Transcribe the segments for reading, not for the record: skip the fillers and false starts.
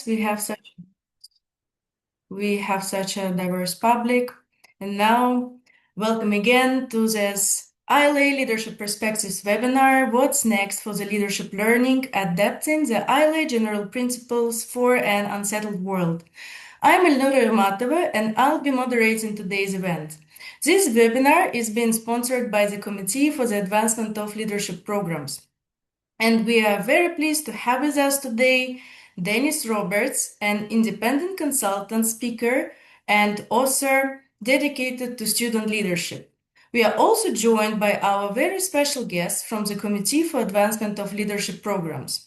Yes, we have such a diverse public. And now, welcome again to this ILA Leadership Perspectives webinar. What's next for the leadership learning, adapting the ILA general principles for an unsettled world? I'm Elnura Ramatova, and I'll be moderating today's event. This webinar is being sponsored by the Committee for the Advancement of Leadership Programs. And we are very pleased to have with us today Dennis Roberts, an independent consultant, speaker, and author dedicated to student leadership. We are also joined by our very special guest from the Committee for Advancement of Leadership Programs,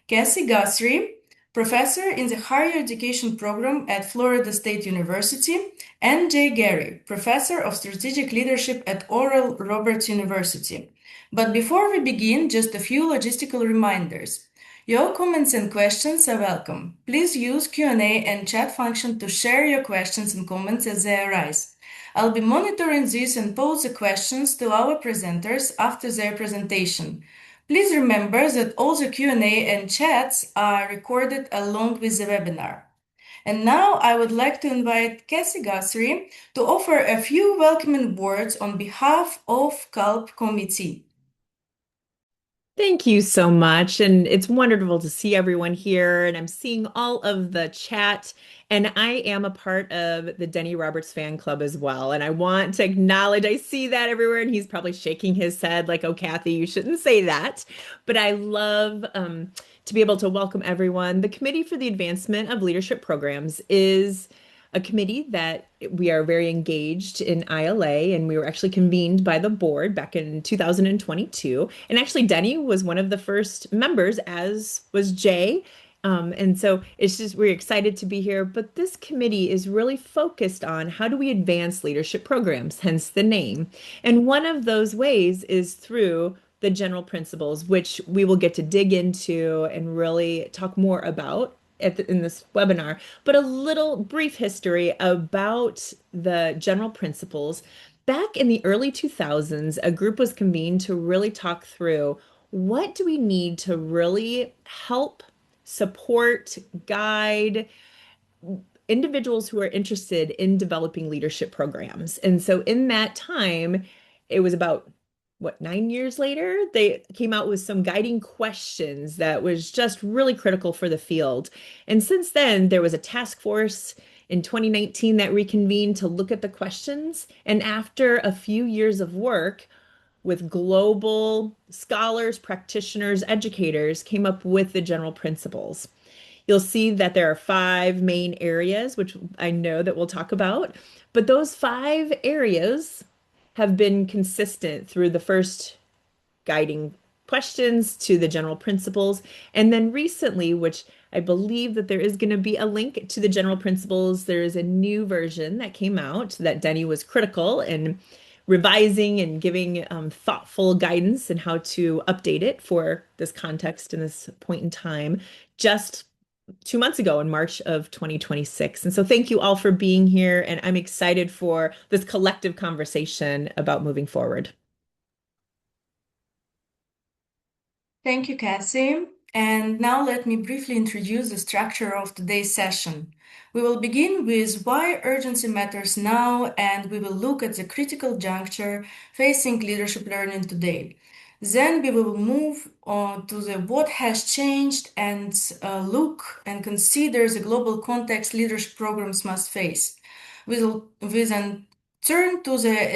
Cassie Guthrie, professor in the Higher Education Program at Florida State University, and Jay Gary, professor of Strategic Leadership at Oral Roberts University. But before we begin, just a few logistical reminders. Your comments and questions are welcome. Please use Q&A and chat function to share your questions and comments as they arise. I'll be monitoring this and pose the questions to our presenters after their presentation. Please remember that all the Q&A and chats are recorded along with the webinar. And now I would like to invite Cassie Guthrie to offer a few welcoming words on behalf of CULP Committee. Thank you so much. And it's wonderful to see everyone here. And I'm seeing all of the chat. And I am a part of the Denny Roberts fan club as well. And I want to acknowledge, I see that everywhere. And he's probably shaking his head like, oh, Kathy, you shouldn't say that. But I love to be able to welcome everyone. The Committee for the Advancement of Leadership Programs is a committee that we are very engaged in ILA, and we were actually convened by the board back in 2022. And actually, Denny was one of the first members, as was Jay. And so it's just, we're excited to be here. But this committee is really focused on how do we advance leadership programs, hence the name. And one of those ways is through the general principles, which we will get to dig into and really talk more about in this webinar, but a little brief history about the general principles. Back in the early 2000s, a group was convened to really talk through what do we need to really help, support, guide individuals who are interested in developing leadership programs. And so in that time, it was about 9 years later, they came out with some guiding questions that was just really critical for the field. And since then, there was a task force in 2019 that reconvened to look at the questions. And after a few years of work with global scholars, practitioners, educators, came up with the general principles. You'll see that there are five main areas, which I know that we'll talk about, but those five areas have been consistent through the first guiding questions to the general principles. And then recently, which I believe that there is going to be a link to the general principles, there is a new version that came out that Denny was critical in revising and giving thoughtful guidance and how to update it for this context and this point in time, just 2 months ago in March of 2026. And so thank you all for being here. And I'm excited for this collective conversation about moving forward. Thank you, Cassie. And now let me briefly introduce the structure of today's session. We will begin with why urgency matters now, and we will look at the critical juncture facing leadership learning today. Then we will move on to the what has changed and look and consider the global context leadership programs must face. With an turn to the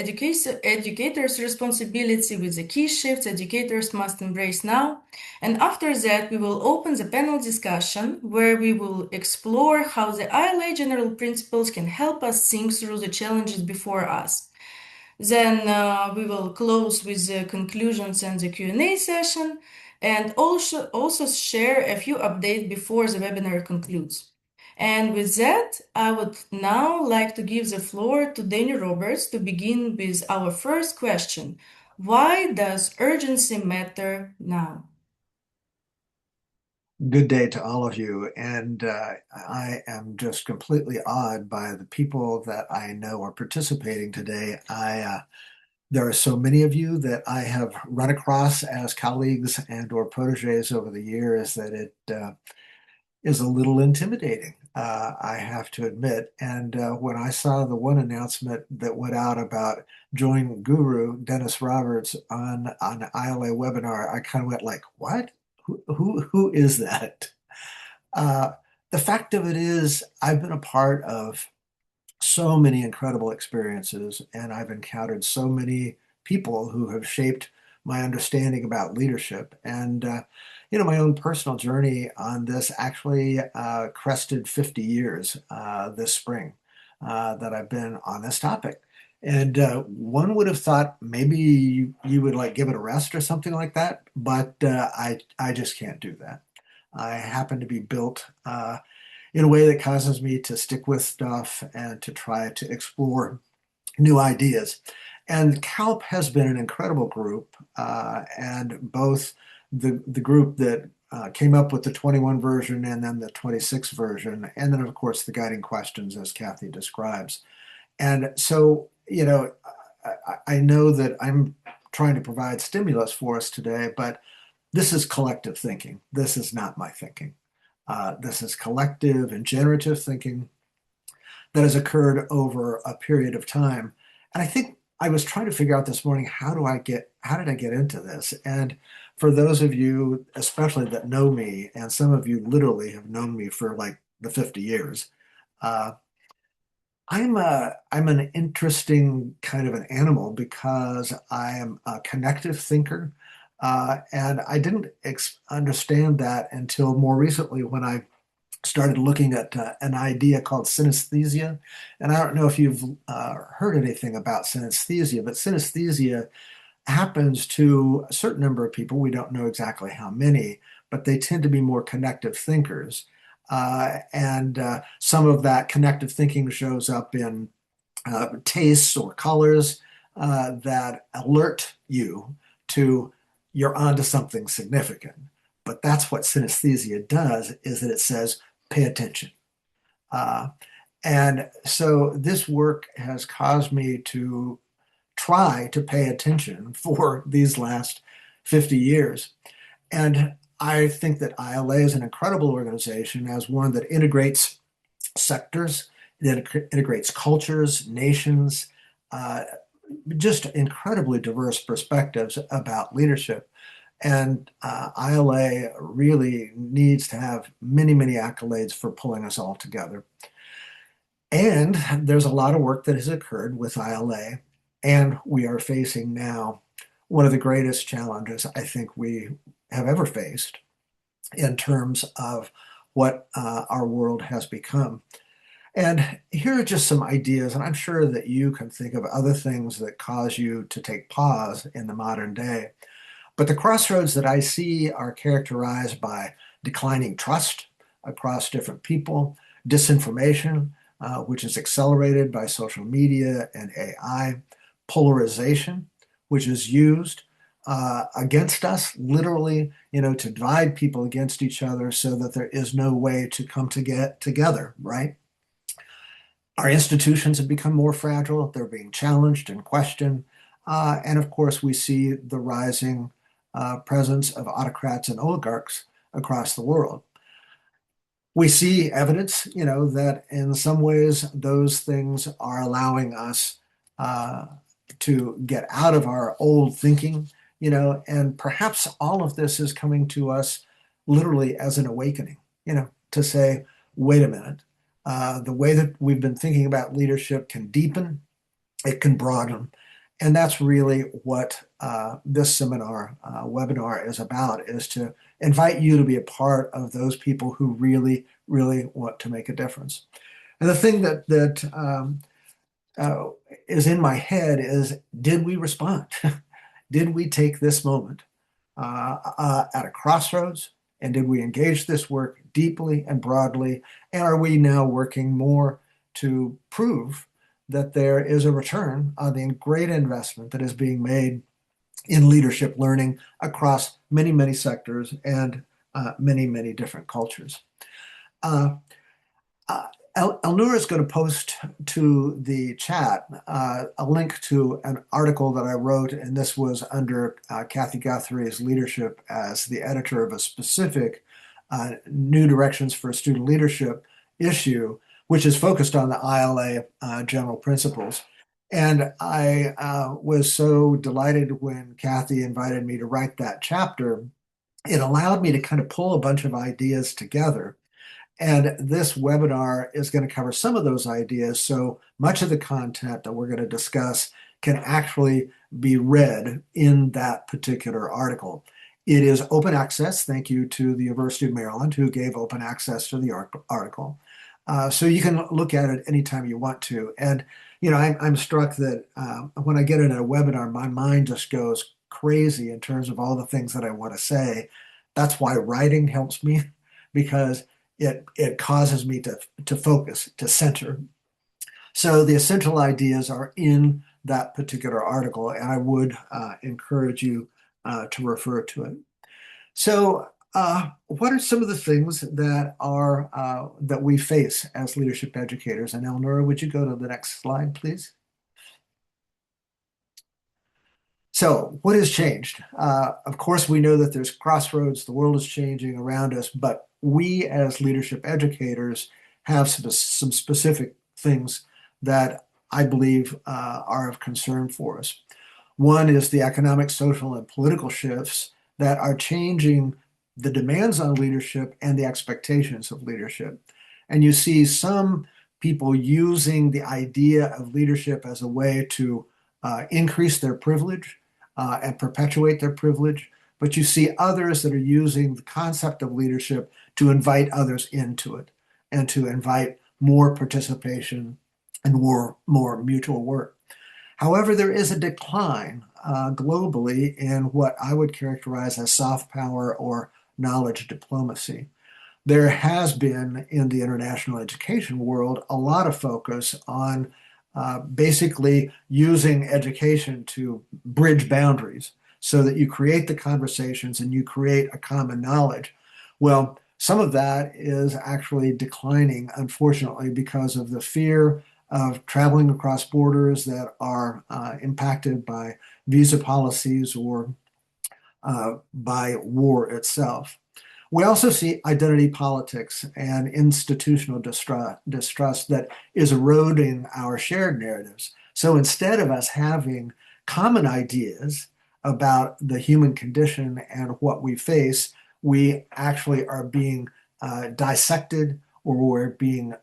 educator's responsibility with the key shifts educators must embrace now. And after that, we will open the panel discussion where we will explore how the ILA general principles can help us think through the challenges before us. Then we will close with the conclusions and the Q&A session, and also share a few updates before the webinar concludes. And with that, I would now like to give the floor to Danny Roberts to begin with our first question. Why does urgency matter now? Good day to all of you. And I am just completely awed by the people that I know are participating today. There are so many of you that I have run across as colleagues and or proteges over the years that is a little intimidating, I have to admit. And when I saw the one announcement that went out about join Guru Dennis Roberts on an ILA webinar, I kind of went like, "What? Who is that?" Uh, the fact of it is, I've been a part of so many incredible experiences, and I've encountered so many people who have shaped my understanding about leadership. And, my own personal journey on this actually crested 50 years this spring that I've been on this topic. And one would have thought maybe you would like give it a rest or something like that, but I just can't do that. I happen to be built in a way that causes me to stick with stuff and to try to explore new ideas. And CALP has been an incredible group, and both the group that came up with the 21 version and then the 26 version, and then, of course, the guiding questions, as Kathy describes. And so, I know that I'm trying to provide stimulus for us today, but this is collective thinking. This is not my thinking. This is collective and generative thinking that has occurred over a period of time. And I think I was trying to figure out this morning, how did I get into this? And for those of you, especially that know me, and some of you literally have known me for like the 50 years, uh, I'm an interesting kind of an animal because I am a connective thinker. And I didn't understand that until more recently when I started looking at an idea called synesthesia. And I don't know if you've heard anything about synesthesia, but synesthesia happens to a certain number of people. We don't know exactly how many, but they tend to be more connective thinkers. And some of that connective thinking shows up in tastes or colors that alert you to you're onto something significant. But that's what synesthesia does, is that it says, pay attention. Uh, and so this work has caused me to try to pay attention for these last 50 years. And I think that ILA is an incredible organization as one that integrates sectors, it integrates cultures, nations, uh, just incredibly diverse perspectives about leadership. And ILA really needs to have many, many accolades for pulling us all together. And there's a lot of work that has occurred with ILA, and we are facing now one of the greatest challenges I think we have ever faced in terms of what our world has become. And here are just some ideas, and I'm sure that you can think of other things that cause you to take pause in the modern day. But the crossroads that I see are characterized by declining trust across different people, disinformation, which is accelerated by social media and AI, polarization, which is used against us, literally, to divide people against each other so that there is no way to come to get together, right? Our institutions have become more fragile. They're being challenged and questioned. And of course, we see the rising presence of autocrats and oligarchs across the world. We see evidence, that in some ways those things are allowing us uh, to get out of our old thinking, and perhaps all of this is coming to us literally as an awakening, to say, wait a minute, the way that we've been thinking about leadership can deepen, it can broaden. And that's really what this seminar webinar is about, is to invite you to be a part of those people who really, really want to make a difference. And the thing that uh, is in my head is, did we respond? Did we take this moment at a crossroads? And did we engage this work deeply and broadly? And are we now working more to prove that there is a return on the great investment that is being made in leadership learning across many, many sectors and many, many different cultures? Uh, Elnur is going to post to the chat a link to an article that I wrote, and this was under Kathy Guthrie's leadership as the editor of a specific New Directions for Student Leadership issue, which is focused on the ILA general principles. And I was so delighted when Kathy invited me to write that chapter. It allowed me to kind of pull a bunch of ideas together. And this webinar is going to cover some of those ideas. So much of the content that we're going to discuss can actually be read in that particular article. It is open access. Thank you to the University of Maryland who gave open access to the article. So you can look at it anytime you want to. And, I'm struck that when I get in a webinar, my mind just goes crazy in terms of all the things that I want to say. That's why writing helps me because it causes me to focus, to center. So the essential ideas are in that particular article, and I would encourage you to refer to it. So, what are some of the things that we face as leadership educators? And Eleonora, would you go to the next slide, please? So, what has changed? Of course, we know that there's crossroads, the world is changing around us, but we as leadership educators have some specific things that I believe are of concern for us. One is the economic, social, and political shifts that are changing the demands on leadership and the expectations of leadership. And you see some people using the idea of leadership as a way to increase their privilege and perpetuate their privilege. But you see others that are using the concept of leadership to invite others into it and to invite more participation and more mutual work. However, there is a decline globally in what I would characterize as soft power or knowledge diplomacy. There has been in the international education world a lot of focus on basically using education to bridge boundaries so that you create the conversations and you create a common knowledge. Well, some of that is actually declining, unfortunately, because of the fear of traveling across borders that are impacted by visa policies or by war itself. We also see identity politics and institutional distrust that is eroding our shared narratives. So instead of us having common ideas about the human condition and what we face, we actually are being dissected or we're being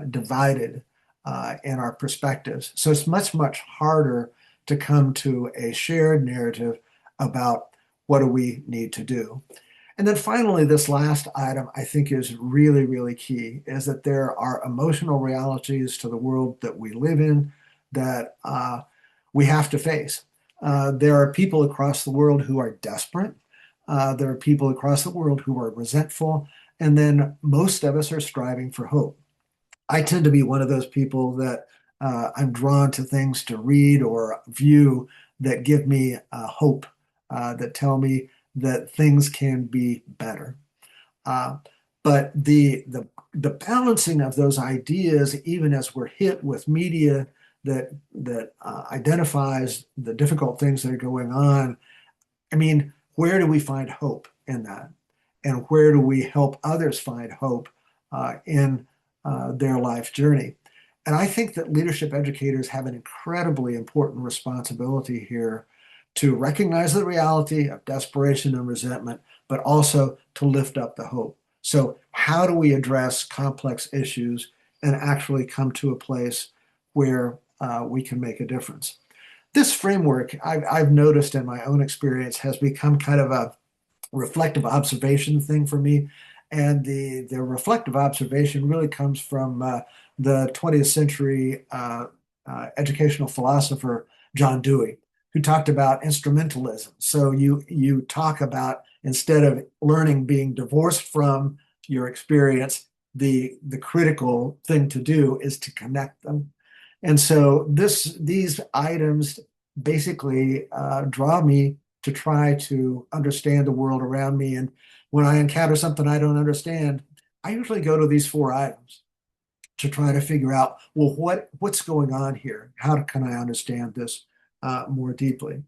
divided in our perspectives. So it's much, much harder to come to a shared narrative about what do we need to do. And then finally, this last item I think is really, really key is that there are emotional realities to the world that we live in that we have to face. There are people across the world who are desperate. There are people across the world who are resentful. And then most of us are striving for hope. I tend to be one of those people that I'm drawn to things to read or view that give me hope, that tell me that things can be better. Uh, but the balancing of those ideas, even as we're hit with media that identifies the difficult things that are going on, I mean, where do we find hope in that? And where do we help others find hope in their life journey? And I think that leadership educators have an incredibly important responsibility here to recognize the reality of desperation and resentment, but also to lift up the hope. So, how do we address complex issues and actually come to a place where we can make a difference? This framework, I've noticed in my own experience, has become kind of a reflective observation thing for me. And the reflective observation really comes from the 20th century educational philosopher John Dewey, who talked about instrumentalism. So you talk about instead of learning being divorced from your experience, the critical thing to do is to connect them. And so these items basically draw me to try to understand the world around me. And when I encounter something I don't understand, I usually go to these four items to try to figure out, well, what's going on here? How can I understand this more deeply?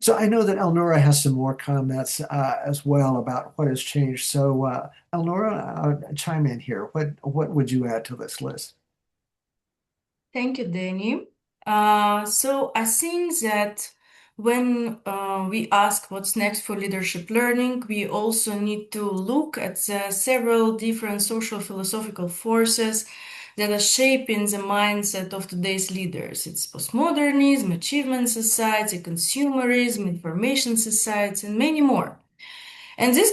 So I know that Elnora has some more comments as well about what has changed. So Elnora, chime in here. What would you add to this list? Thank you, Danny. So I think that when we ask what's next for leadership learning, we also need to look at the several different social philosophical forces that are shaping the mindset of today's leaders. It's postmodernism, achievement society, consumerism, information society, and many more. And these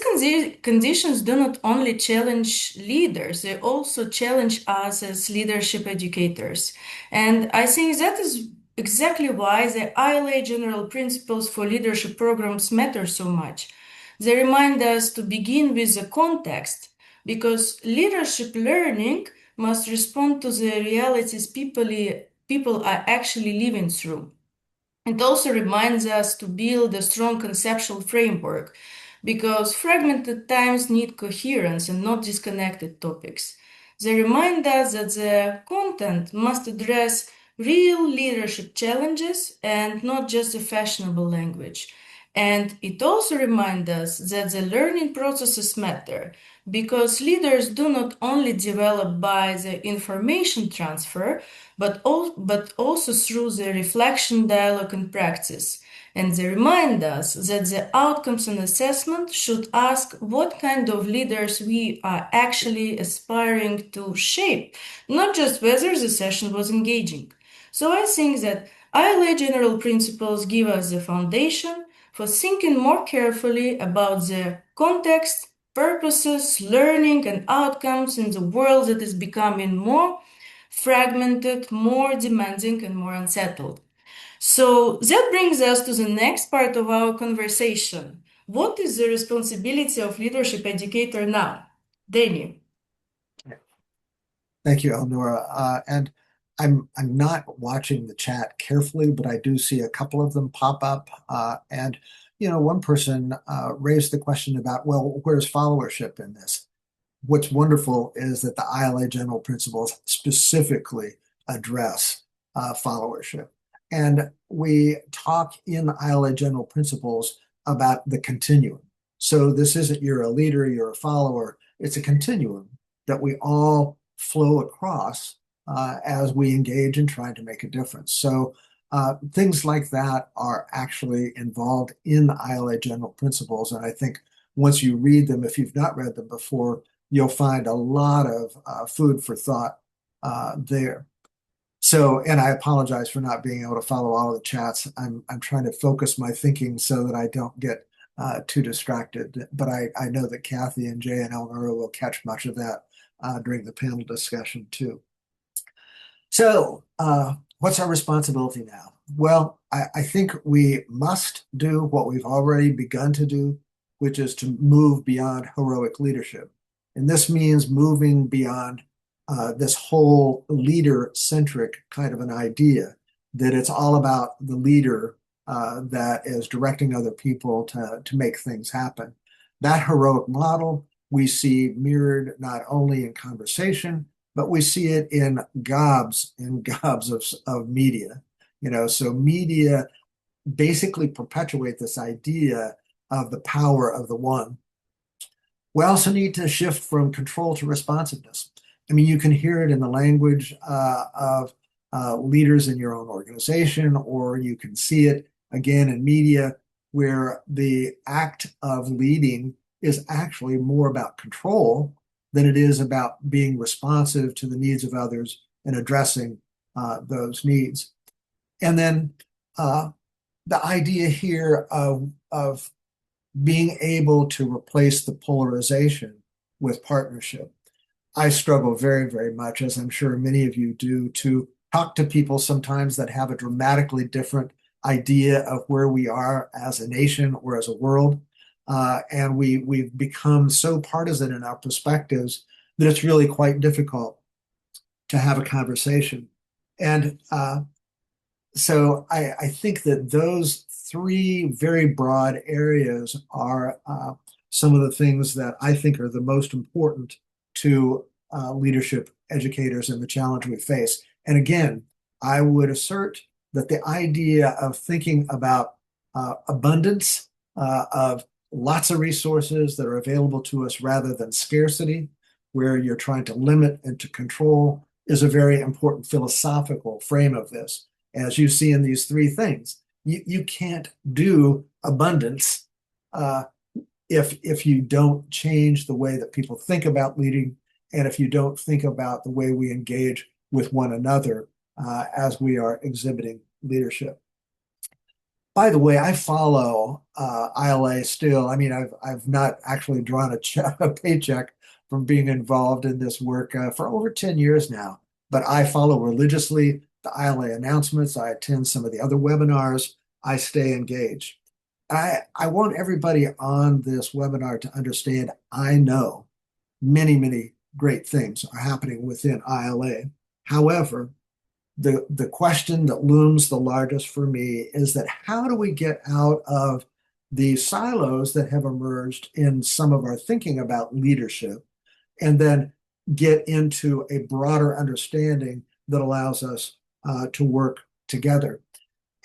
conditions do not only challenge leaders, they also challenge us as leadership educators. And I think that is exactly why the ILA general principles for leadership programs matter so much. They remind us to begin with the context, because leadership learning must respond to the realities people are actually living through. It also reminds us to build a strong conceptual framework because fragmented times need coherence and not disconnected topics. They remind us that the content must address real leadership challenges and not just a fashionable language. And it also reminds us that the learning processes matter because leaders do not only develop by the information transfer, but also through the reflection, dialogue, and practice. And they remind us that the outcomes and assessment should ask what kind of leaders we are actually aspiring to shape, not just whether the session was engaging. So I think that ILA general principles give us the foundation for thinking more carefully about the context, purposes, learning, and outcomes in the world that is becoming more fragmented, more demanding, and more unsettled. So that brings us to the next part of our conversation. What is the responsibility of leadership educator now? Danny. Thank you, Elnora. And I'm not watching the chat carefully, but I do see a couple of them pop up. And one person raised the question about, well, where's followership in this? What's wonderful is that the ILA general principles specifically address followership. And we talk in the ILA general principles about the continuum. So this isn't you're a leader, you're a follower. It's a continuum that we all flow across as we engage in trying to make a difference. So things like that are actually involved in the ILA general principles. And I think once you read them, if you've not read them before, you'll find a lot of food for thought there. So, and I apologize for not being able to follow all of the chats. I'm trying to focus my thinking so that I don't get too distracted. But I know that Kathy and Jay and Elnora will catch much of that during the panel discussion too. So, what's our responsibility now? Well, I think we must do what we've already begun to do, which is to move beyond heroic leadership. And this means moving beyond this whole leader-centric kind of an idea that it's all about the leader that is directing other people to make things happen. That heroic model we see mirrored not only in conversation, but we see it in gobs and gobs of media. So media basically perpetuate this idea of the power of the one. We also need to shift from control to responsiveness. I mean, you can hear it in the language of leaders in your own organization, or you can see it again in media where the act of leading is actually more about control than it is about being responsive to the needs of others and addressing those needs. And then the idea here of being able to replace the polarization with partnership. I struggle very, very much, as I'm sure many of you do, to talk to people sometimes that have a dramatically different idea of where we are as a nation or as a world. And we've become so partisan in our perspectives that it's really quite difficult to have a conversation. And so I think that those three very broad areas are some of the things that I think are the most important to leadership educators and the challenge we face. And again, I would assert that the idea of thinking about abundance of lots of resources that are available to us rather than scarcity, where you're trying to limit and to control, is a very important philosophical frame of this. As you see in these three things, you can't do abundance uh, if you don't change the way that people think about leading, and if you don't think about the way we engage with one another as we are exhibiting leadership. By the way, I follow ILA still. I mean, I've not actually drawn a paycheck from being involved in this work for over 10 years now, but I follow religiously the ILA announcements. I attend some of the other webinars. I stay engaged. I want everybody on this webinar to understand I know many, many great things are happening within ILA. However, the question that looms the largest for me is that how do we get out of the silos that have emerged in some of our thinking about leadership and then get into a broader understanding that allows us to work together?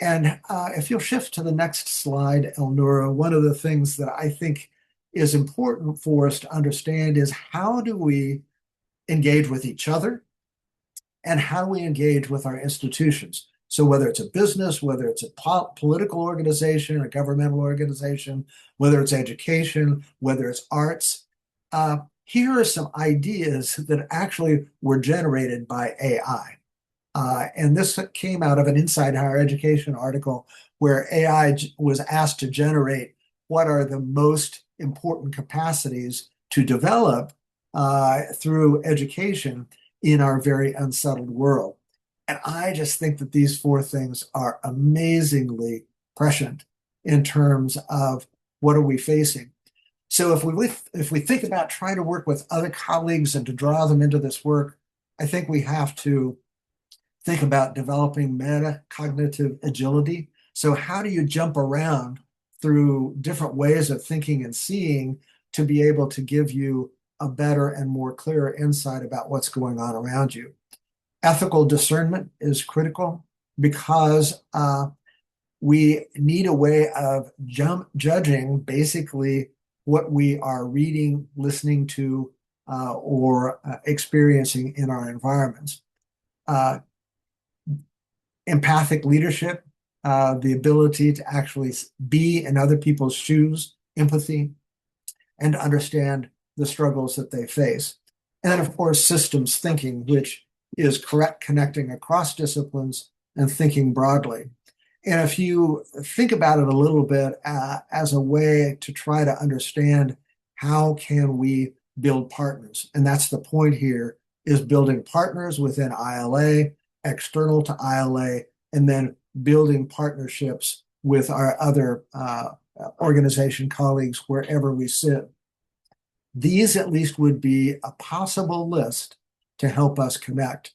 And if you'll shift to the next slide, Elnora, one of the things that I think is important for us to understand is how do we engage with each other and how do we engage with our institutions? So whether it's a business, whether it's a political organization, a governmental organization, whether it's education, whether it's arts, here are some ideas that actually were generated by AI. And this came out of an Inside Higher Education article where AI was asked to generate what are the most important capacities to develop through education in our very unsettled world. And I just think that these four things are amazingly prescient in terms of what are we facing. So if we think about trying to work with other colleagues and to draw them into this work, I think we have to think about developing metacognitive agility. So how do you jump around through different ways of thinking and seeing to be able to give you a better and more clearer insight about what's going on around you? Ethical discernment is critical because we need a way of judging basically what we are reading, listening to, or experiencing in our environments. Empathic leadership, the ability to actually be in other people's shoes, empathy, and to understand the struggles that they face. And then, of course, systems thinking, which is correct connecting across disciplines and thinking broadly. And if you think about it a little bit as a way to try to understand how can we build partners, and that's the point here, is building partners within ILA, external to ILA, and then building partnerships with our other organization colleagues wherever we sit. These at least would be a possible list to help us connect.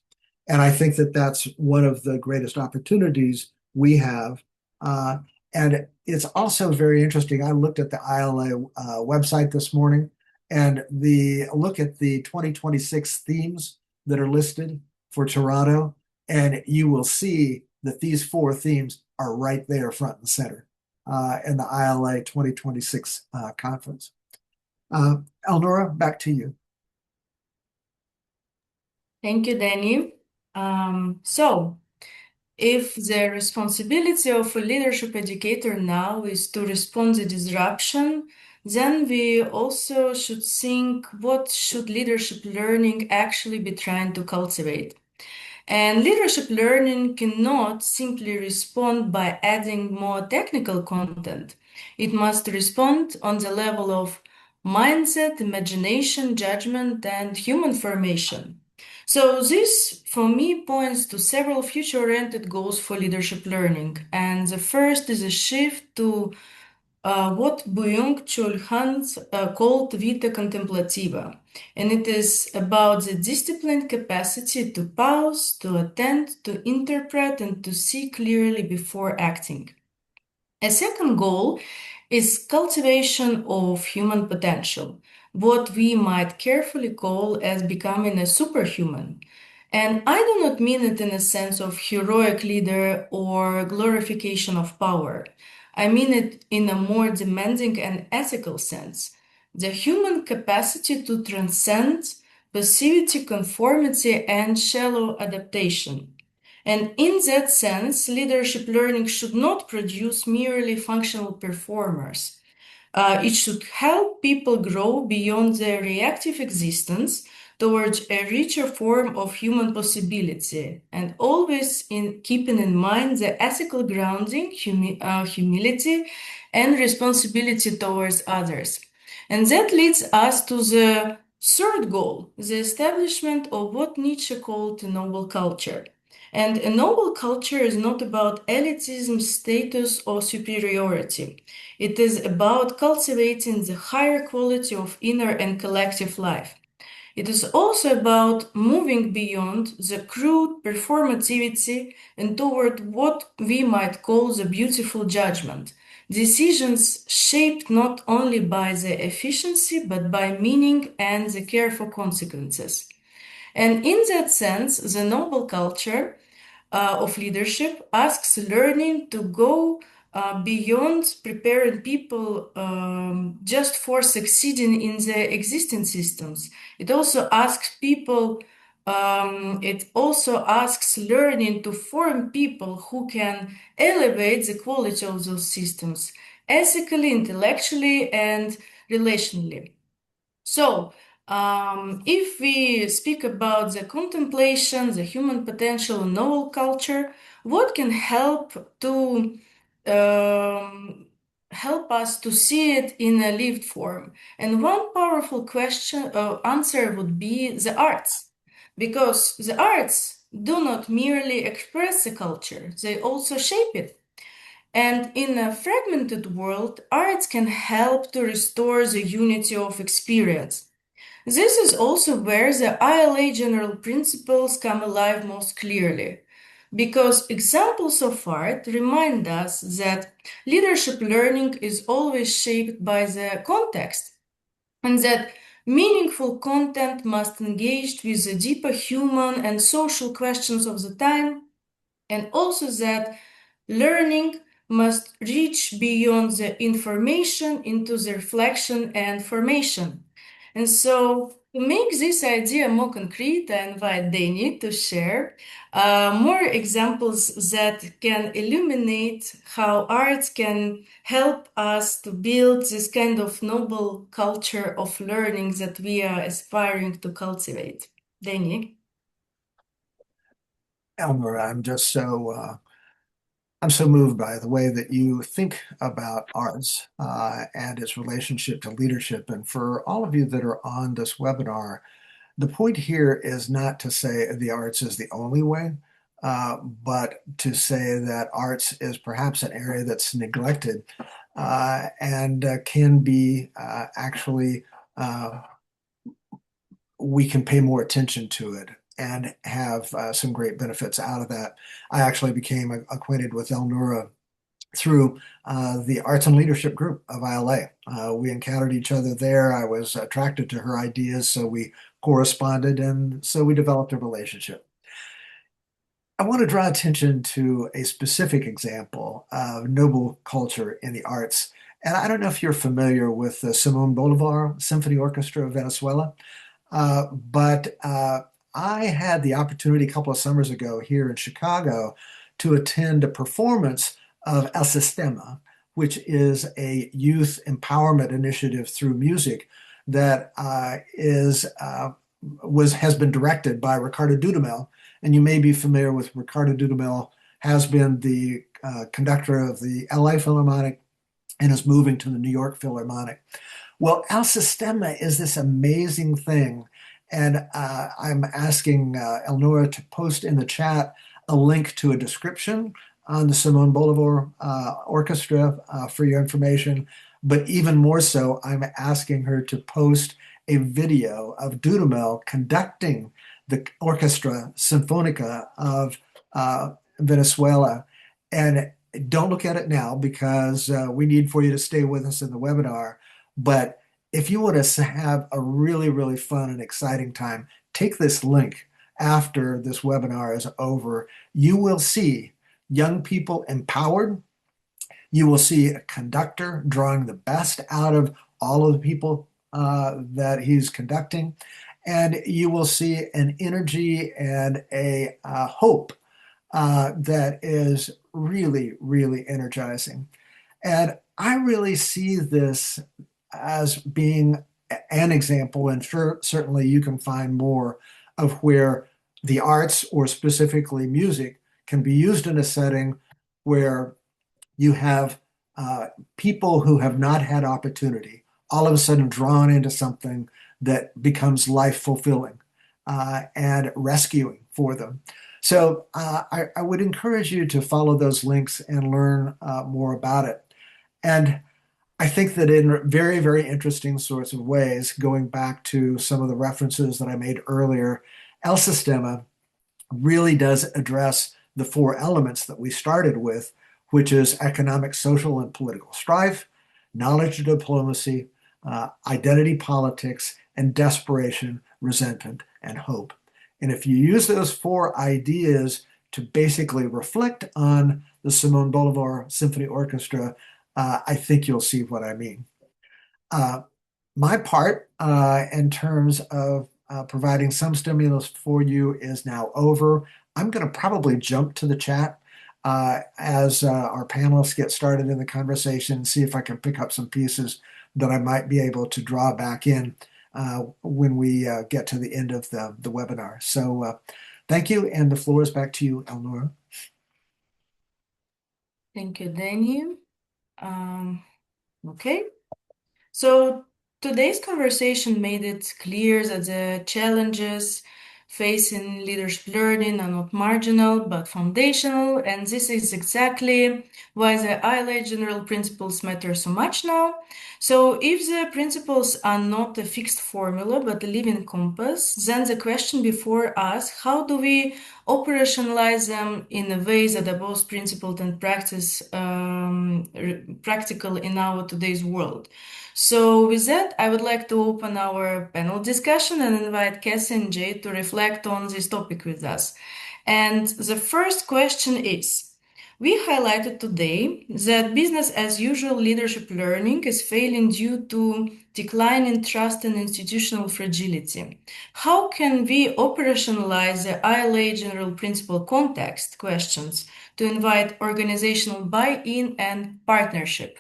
And I think that that's one of the greatest opportunities we have. And it's also very interesting. I looked at the ILA website this morning and look at the 2026 themes that are listed for Toronto, and you will see that these four themes are right there front and center in the ILA 2026 conference. Elnora, back to you. Thank you, Danny. So, if the responsibility of a leadership educator now is to respond to disruption, then we also should think what should leadership learning actually be trying to cultivate. And leadership learning cannot simply respond by adding more technical content. It must respond on the level of mindset, imagination, judgment, and human formation. So, this for me points to several future oriented goals for leadership learning. And the first is a shift to what Byung-Chul Han called vita contemplativa. And it is about the disciplined capacity to pause, to attend, to interpret, and to see clearly before acting. A second goal is cultivation of human potential, what we might carefully call as becoming a superhuman. And I do not mean it in a sense of heroic leader or glorification of power, I mean it in a more demanding and ethical sense. The human capacity to transcend passivity, conformity, and shallow adaptation. And in that sense, leadership learning should not produce merely functional performers. It should help people grow beyond their reactive existence towards a richer form of human possibility, and always in keeping in mind the ethical grounding, humility, and responsibility towards others. And that leads us to the third goal, the establishment of what Nietzsche called a noble culture. And a noble culture is not about elitism, status, or superiority. It is about cultivating the higher quality of inner and collective life. It is also about moving beyond the crude performativity and toward what we might call the beautiful judgment. Decisions shaped not only by the efficiency but by meaning and the care for consequences. And in that sense, the noble culture of leadership asks learning to go beyond preparing people just for succeeding in the existing systems. It also asks it also asks learning to form people who can elevate the quality of those systems ethically, intellectually, and relationally. So, if we speak about the contemplation, the human potential, and novel culture, what can um, help us to see it in a lived form? And one powerful answer would be the arts, because the arts do not merely express the culture; they also shape it. And in a fragmented world, arts can help to restore the unity of experience. This is also where the ILA general principles come alive most clearly, because examples of art remind us that leadership learning is always shaped by the context, and that meaningful content must engage with the deeper human and social questions of the time, and also that learning must reach beyond the information into the reflection and formation. And so, to make this idea more concrete, I invite Dani to share more examples that can illuminate how art can help us to build this kind of noble culture of learning that we are aspiring to cultivate. Dani? Elmer, I'm so moved by the way that you think about arts and its relationship to leadership. And for all of you that are on this webinar, the point here is not to say the arts is the only way, but to say that arts is perhaps an area that's neglected and can be actually, we can pay more attention to it and have some great benefits out of that. I actually became acquainted with Elnura through the Arts and Leadership group of ILA. We encountered each other there. I was attracted to her ideas, so we corresponded, and so we developed a relationship. I want to draw attention to a specific example of noble culture in the arts. And I don't know if you're familiar with the Simon Bolivar Symphony Orchestra of Venezuela, but I had the opportunity a couple of summers ago here in Chicago to attend a performance of El Sistema, which is a youth empowerment initiative through music that has been directed by Ricardo Dudamel. And you may be familiar with Ricardo Dudamel, has been the conductor of the LA Philharmonic and is moving to the New York Philharmonic. Well, El Sistema is this amazing thing. And I'm asking Elnora to post in the chat a link to a description on the Simon Bolivar Orchestra for your information. But even more so, I'm asking her to post a video of Dudamel conducting the Orchestra Sinfonica of Venezuela. And don't look at it now because we need for you to stay with us in the webinar. But if you want to have a really, really fun and exciting time, take this link after this webinar is over. You will see young people empowered. You will see a conductor drawing the best out of all of the people that he's conducting. And you will see an energy and a hope that is really, really energizing. And I really see this as being an example, and certainly you can find more of where the arts, or specifically music, can be used in a setting where you have uh, people who have not had opportunity all of a sudden drawn into something that becomes life fulfilling and rescuing for them. So I would encourage you to follow those links and learn more about it. And I think that in very, very interesting sorts of ways, going back to some of the references that I made earlier, El Sistema really does address the four elements that we started with, which is economic, social, and political strife, knowledge diplomacy, identity politics, and desperation, resentment, and hope. And if you use those four ideas to basically reflect on the Simon Bolivar Symphony Orchestra, I think you'll see what I mean. Uh, my part in terms of providing some stimulus for you is now over. I'm going to probably jump to the chat as our panelists get started in the conversation, see if I can pick up some pieces that I might be able to draw back in when we get to the end of the webinar. So thank you, and the floor is back to you, Elnora. Thank you, Danny. Okay. So today's conversation made it clear that the challenges facing leadership learning are not marginal but foundational, and this is exactly why the ILA general principles matter so much now. So if the principles are not a fixed formula but a living compass, then the question before us, how do we operationalize them in a way that are both principled and practical in our today's world? So with that, I would like to open our panel discussion and invite Cassie and Jay to reflect on this topic with us. And the first question is, we highlighted today that business as usual leadership learning is failing due to decline in trust and institutional fragility. How can we operationalize the ILA general principle context questions to invite organizational buy-in and partnership?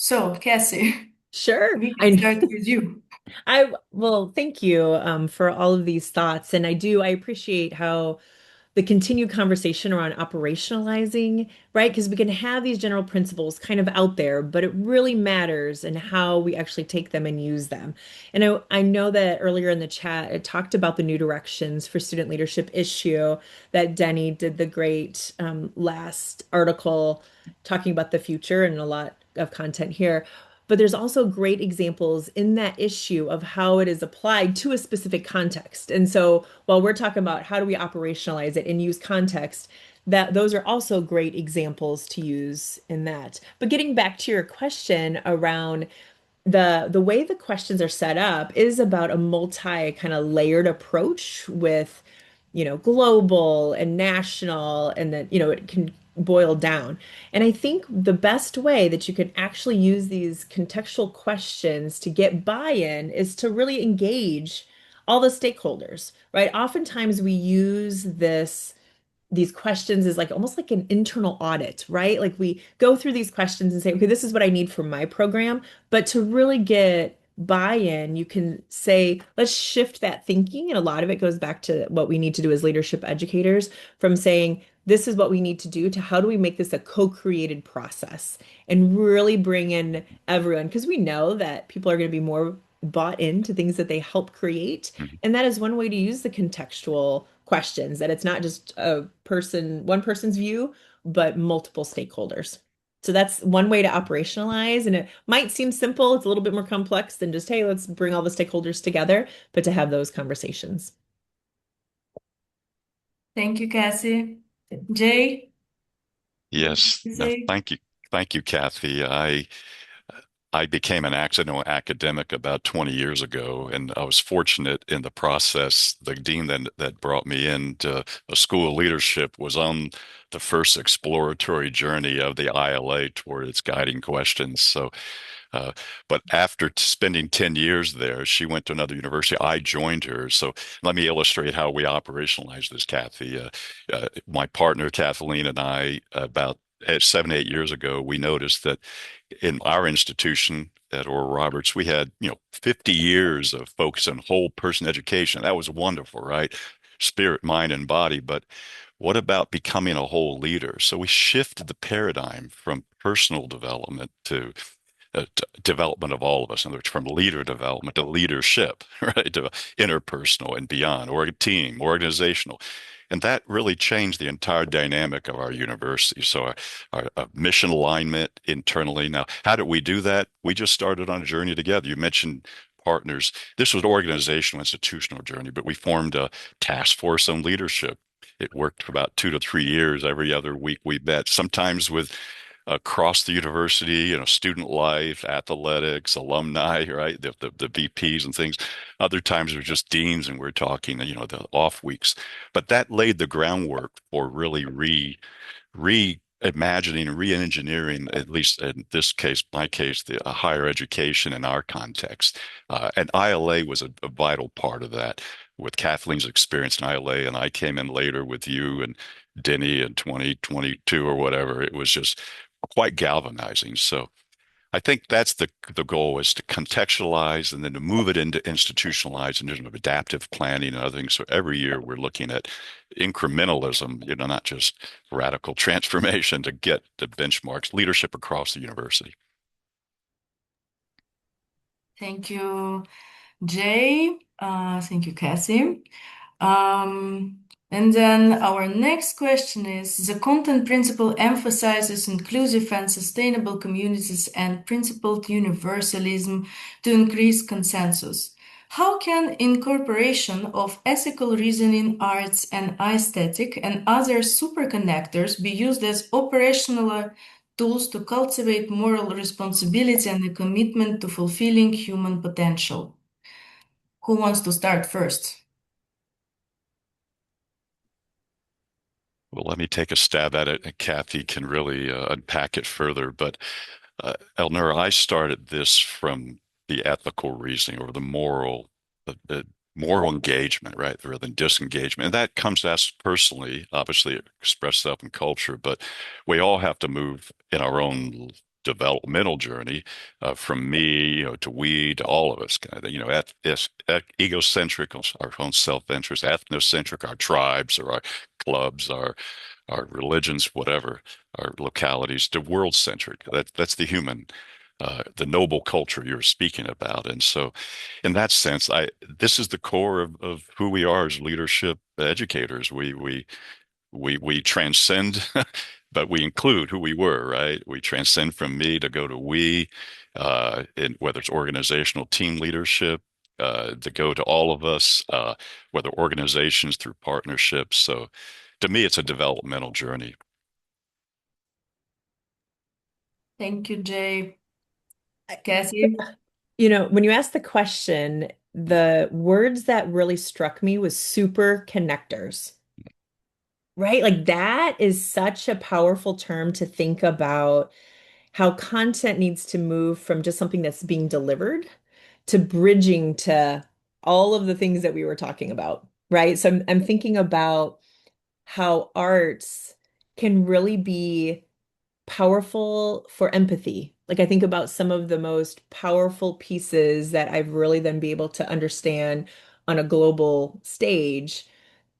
So, Cassie, Sure. we can start with you. Well, thank you for all of these thoughts. And I appreciate how the continued conversation around operationalizing, right? Because we can have these general principles kind of out there, but it really matters in how we actually take them and use them. And I know that earlier in the chat, it talked about the new directions for student leadership issue that Denny did the great last article talking about the future and a lot of content here. But there's also great examples in that issue of how it is applied to a specific context. And so while we're talking about how do we operationalize it and use context, that those are also great examples to use in that. But getting back to your question around the way the questions are set up is about a multi kind of layered approach with, global and national, and then, it can boil down. And I think the best way that you can actually use these contextual questions to get buy-in is to really engage all the stakeholders, right? Oftentimes we use these questions is like almost like an internal audit, right? Like we go through these questions and say, okay, this is what I need for my program. But to really get buy-in, you can say, let's shift that thinking. And a lot of it goes back to what we need to do as leadership educators from saying, this is what we need to do to how do we make this a co-created process and really bring in everyone? Because we know that people are going to be more bought into things that they help create. Mhm. And that is one way to use the contextual questions, that it's not just one person's view, but multiple stakeholders. So that's one way to operationalize. And it might seem simple. It's a little bit more complex than just, hey, let's bring all the stakeholders together, but to have those conversations. Thank you, Cassie. Jay, what do Yes, you no, say? thank you, Kathy. I became an accidental academic about 20 years ago, and I was fortunate in the process. The dean that brought me into a school of leadership was on the first exploratory journey of the ILA toward its guiding questions. Uh, but after spending 10 years there, she went to another university. I joined her. So let me illustrate how we operationalize this, Kathy. My partner, Kathleen, and I, about 7, 8 years ago, we noticed that in our institution at Oral Roberts, we had, 50 years of focus on whole person education. That was wonderful, right? Spirit, mind, and body. But what about becoming a whole leader? So we shifted the paradigm from personal development to development of all of us. In other words, from leader development to leadership, right? To interpersonal and beyond, or team, organizational. And that really changed the entire dynamic of our university. So our mission alignment internally. Now, how did we do that? We just started on a journey together. You mentioned partners. This was an organizational, institutional journey, but we formed a task force on leadership. It worked for about 2 to 3 years. Every other week we met, sometimes with across the university, student life, athletics, alumni, right? The VPs and things. Other times it was just deans and we're talking, the off weeks. But that laid the groundwork for really reimagining and re-engineering, at least in this case, my case, the higher education in our context. And ILA was a vital part of that with Kathleen's experience in ILA, and I came in later with you and Denny in 2022 or whatever. It was just quite galvanizing. So I think that's the goal is to contextualize and then to move it into institutionalize and of adaptive planning and other things. So every year we're looking at incrementalism, not just radical transformation to get the benchmarks, leadership across the university. Thank you, Jay. Thank you, Cassie. Um, and then our next question is the content principle emphasizes inclusive and sustainable communities and principled universalism to increase consensus. How can incorporation of ethical reasoning, arts, and aesthetic and other superconnectors be used as operational tools to cultivate moral responsibility and a commitment to fulfilling human potential? Who wants to start first? Well, let me take a stab at it, and Kathy can really unpack it further. But Elnur, I started this from the ethical reasoning or the moral engagement, right, rather than disengagement. And that comes to us personally, obviously it expressed itself in culture, but we all have to move in our own developmental journey from me, to we, to all of us, kind of, egocentric, our own self-interest, ethnocentric, our tribes or our clubs, our religions, whatever, our localities, to world centric. That's the human, the noble culture you're speaking about. And so, in that sense, I this is the core of who we are as leadership educators. We transcend, but we include who we were, right? We transcend from me to go to we, in whether it's organizational team leadership. To go to all of us, whether organizations through partnerships. So to me, it's a developmental journey. Thank you, Jay. Cassie? When you asked the question, the words that really struck me was super connectors, right? Like that is such a powerful term to think about how content needs to move from just something that's being delivered to bridging to all of the things that we were talking about, right? So I'm thinking about how arts can really be powerful for empathy. Like I think about some of the most powerful pieces that I've really then be able to understand on a global stage,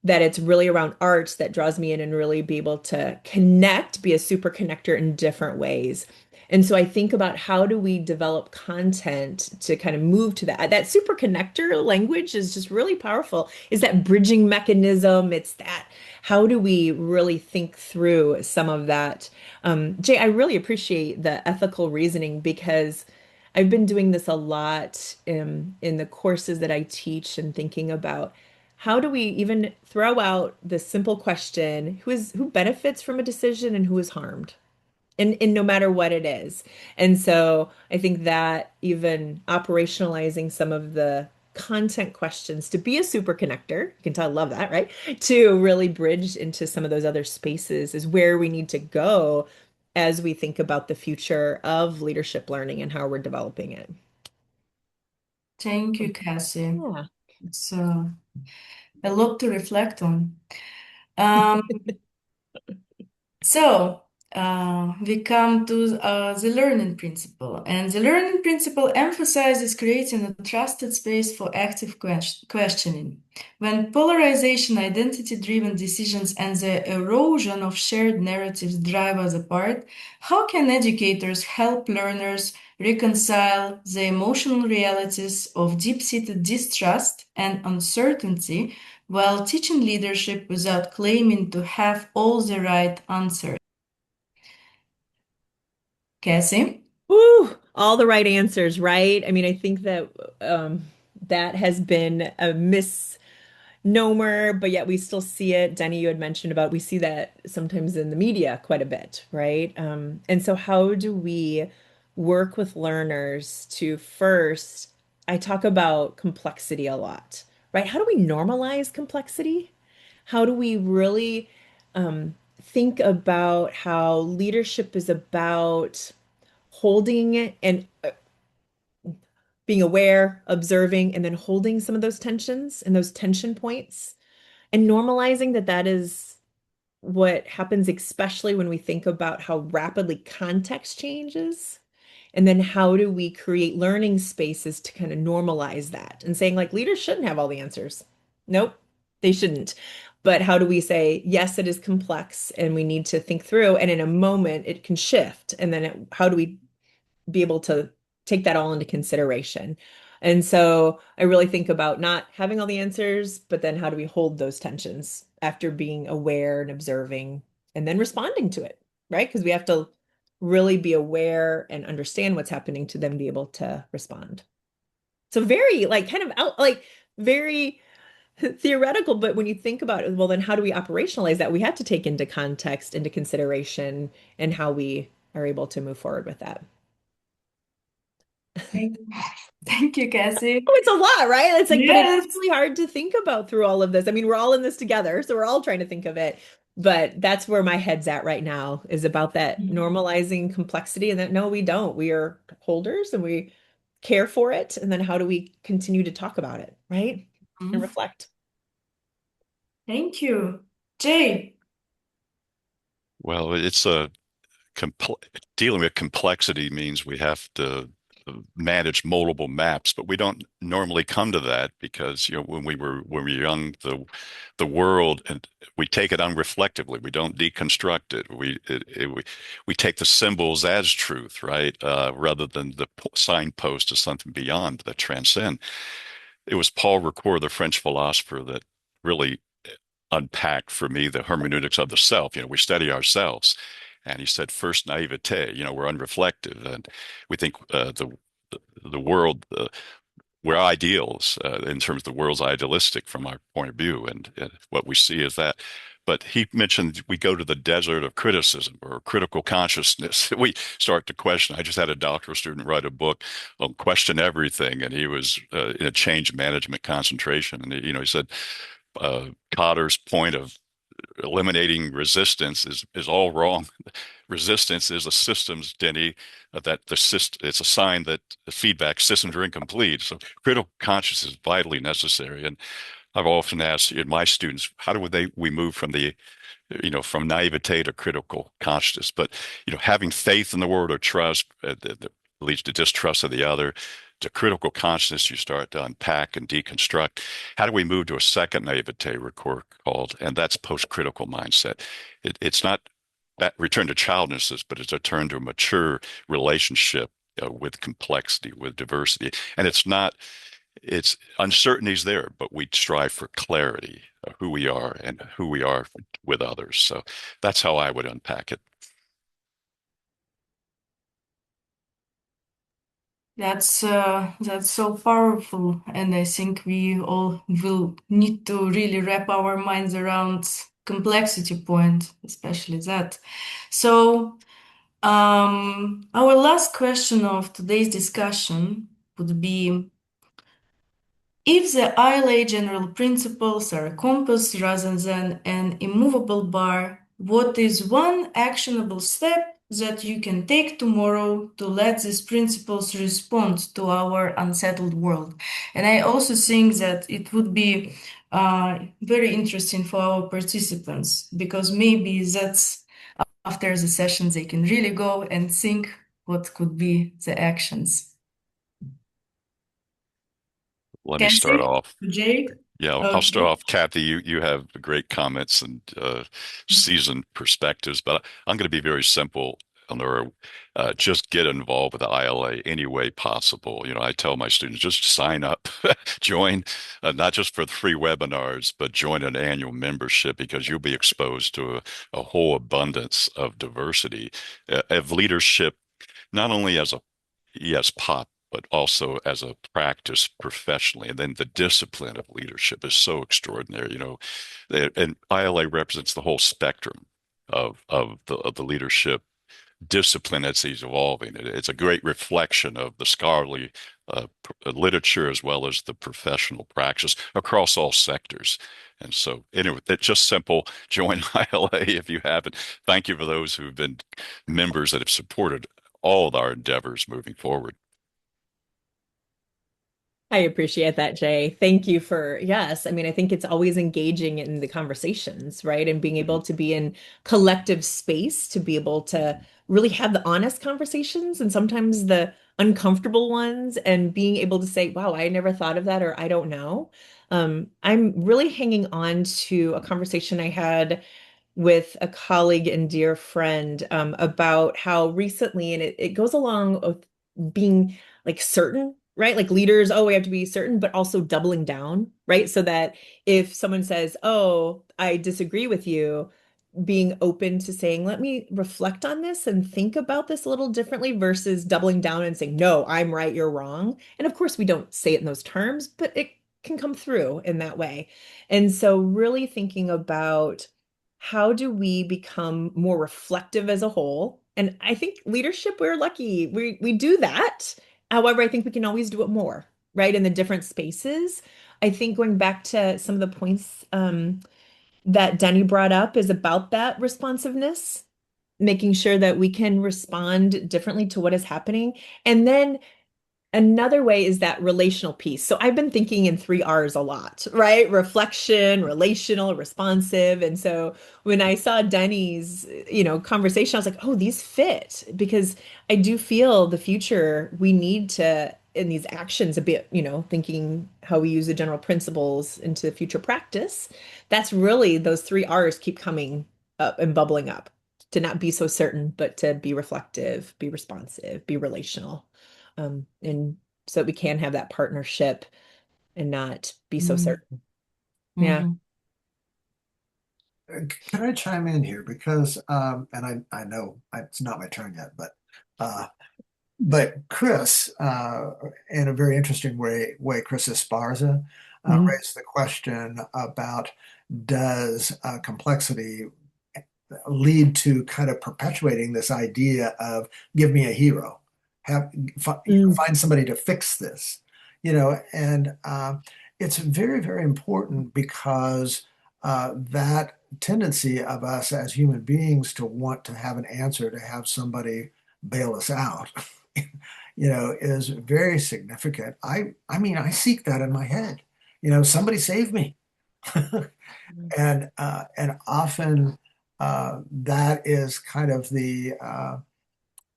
that it's really around arts that draws me in and really be able to connect, be a super connector in different ways. And so I think about how do we develop content to kind of move to that. That super connector language is just really powerful. Is that bridging mechanism? It's that how do we really think through some of that? Jay, I really appreciate the ethical reasoning because I've been doing this a lot in the courses that I teach and thinking about how do we even throw out the simple question, who benefits from a decision and who is harmed? and no matter what it is. And so I think that even operationalizing some of the content questions to be a super connector, you can tell I love that, right? To really bridge into some of those other spaces is where we need to go as we think about the future of leadership learning and how we're developing it. Thank you, Cassie. Yeah. It's a lot to reflect on. Um, we come to the learning principle, and the learning principle emphasizes creating a trusted space for active questioning. When polarization, identity-driven decisions, and the erosion of shared narratives drive us apart, how can educators help learners reconcile the emotional realities of deep-seated distrust and uncertainty while teaching leadership without claiming to have all the right answers? Cassie? Woo, all the right answers, right? I mean, I think that that has been a misnomer, but yet we still see it. Denny, you had mentioned about we see that sometimes in the media quite a bit, right? And so how do we work with learners to first, I talk about complexity a lot, right? How do we normalize complexity? How do we really think about how leadership is about holding and being aware, observing, and then holding some of those tensions and those tension points and normalizing that that is what happens, especially when we think about how rapidly context changes. And then how do we create learning spaces to kind of normalize that and saying, like, leaders shouldn't have all the answers. Nope, they shouldn't. But how do we say, yes, it is complex and we need to think through, and in a moment it can shift. And then how do we be able to take that all into consideration. And so I really think about not having all the answers, but then how do we hold those tensions after being aware and observing and then responding to it, right? Because we have to really be aware and understand what's happening to then be able to respond. So very like kind of out like very theoretical, but when you think about it, well, then how do we operationalize that? We have to take into context, into consideration, and how we are able to move forward with that. Thank thank you, Cassie. Oh, it's a lot, right? It's like, but it's Yes. really hard to think about through all of this. I mean, we're all in this together, so we're all trying to think of it. But that's where my head's at right now is about that normalizing complexity and that no, we don't. We are holders and we care for it. And then how do we continue to talk about it, right? And Mhm. reflect. Thank you. Jay. Well, it's a compl dealing with complexity means we have to manage multiple maps, but we don't normally come to that because when we were young, the world and we take it unreflectively. We don't deconstruct it. We take the symbols as truth, right? Rather than the signpost to something beyond that transcend. It was Paul Ricoeur, the French philosopher, that really unpacked for me the hermeneutics of the self. We study ourselves. And he said, first, naivete, we're unreflective. And we think the world, we're ideals in terms of the world's idealistic from our point of view. And what we see is that. But he mentioned we go to the desert of criticism or critical consciousness. We start to question. I just had a doctoral student write a book on question everything, and he was in a change management concentration. And he said Cotter's point of eliminating resistance is all wrong. Resistance is a systems, Denny, that the system, it's a sign that the feedback systems are incomplete. So critical consciousness is vitally necessary. And I've often asked in my students, how do we move from from naivete to critical consciousness? But, having faith in the word or trust that leads to distrust of the other. To critical consciousness, you start to unpack and deconstruct. How do we move to a second naivete Ricoeur called, and that's post-critical mindset. It's not that return to childishness, but it's a turn to a mature relationship with complexity, with diversity. And it's uncertainties there, but we strive for clarity of who we are and who we are with others. So that's how I would unpack it. That's so powerful, and I think we all will need to really wrap our minds around complexity point, especially that. So Our last question of today's discussion would be, if the ILA general principles are a compass rather than an immovable bar, what is one actionable step that you can take tomorrow to let these principles respond to our unsettled world? And I also think that it would be very interesting for our participants, because maybe that's after the sessions they can really go and think what could be the actions. Let me start Cassie, off. Jake? Yeah, I'll start Okay. off. Kathy, you have great comments and seasoned perspectives, but I'm going to be very simple. Or just get involved with the ILA any way possible. You know, I tell my students just sign up, join, not just for the free webinars, but join an annual membership because you'll be exposed to a whole abundance of diversity of leadership, not only as a yes, pop, but also as a practice professionally. And then the discipline of leadership is so extraordinary. You know, and ILA represents the whole spectrum of the leadership discipline as he's evolving. It's a great reflection of the scholarly literature as well as the professional practice across all sectors. And so, anyway, it's just simple. Join ILA if you haven't. Thank you for those who've been members that have supported all of our endeavors moving forward. I appreciate that, Jay. Thank you for, yes. I mean, I think it's always engaging in the conversations, right? And being able to be in collective space to be able to really have the honest conversations and sometimes the uncomfortable ones and being able to say, wow, I never thought of that or I don't know. I'm really hanging on to a conversation I had with a colleague and dear friend about how recently, and it goes along with being like certain, right? Like leaders, oh, we have to be certain, but also doubling down, right? So that if someone says, oh, I disagree with you, being open to saying, let me reflect on this and think about this a little differently versus doubling down and saying, no, I'm right, you're wrong. And of course, we don't say it in those terms, but it can come through in that way. And so, really thinking about how do we become more reflective as a whole? And I think leadership, we're lucky. We do that. However, I think we can always do it more, right? In the different spaces. I think going back to some of the points that Denny brought up is about that responsiveness, making sure that we can respond differently to what is happening. And then another way is that relational piece. So I've been thinking in three R's a lot, right? Reflection, relational, responsive. And so when I saw Denny's, conversation, I was like, oh, these fit because I do feel the future we need to in these actions a bit, thinking how we use the general principles into future practice. That's really those three R's keep coming up and bubbling up to not be so certain, but to be reflective, be responsive, be relational and so that we can have that partnership and not be so certain. Yeah. Mm-hmm. Can I chime in here? Because, and I know it's not my turn yet, uh, but Chris, in a very interesting way, Chris Esparza Mhm. raised the question about does complexity lead to kind of perpetuating this idea of give me a hero, Mm. find somebody to fix this, and it's very, very important because that tendency of us as human beings to want to have an answer, to have somebody bail us out, is very significant. I mean, I seek that in my head. Somebody save me. And often that is kind of the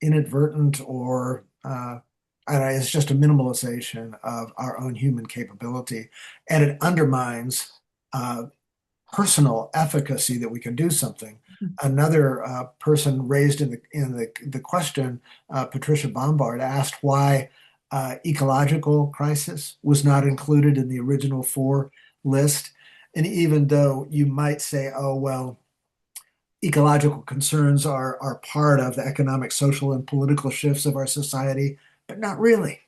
inadvertent or I don't know, it's just a minimalization of our own human capability, and it undermines uh, personal efficacy that we can do something. Another person raised in the question, Patricia Bombard asked why ecological crisis was not included in the original four list. And even though you might say, oh, well, ecological concerns are part of the economic, social, and political shifts of our society, but not really.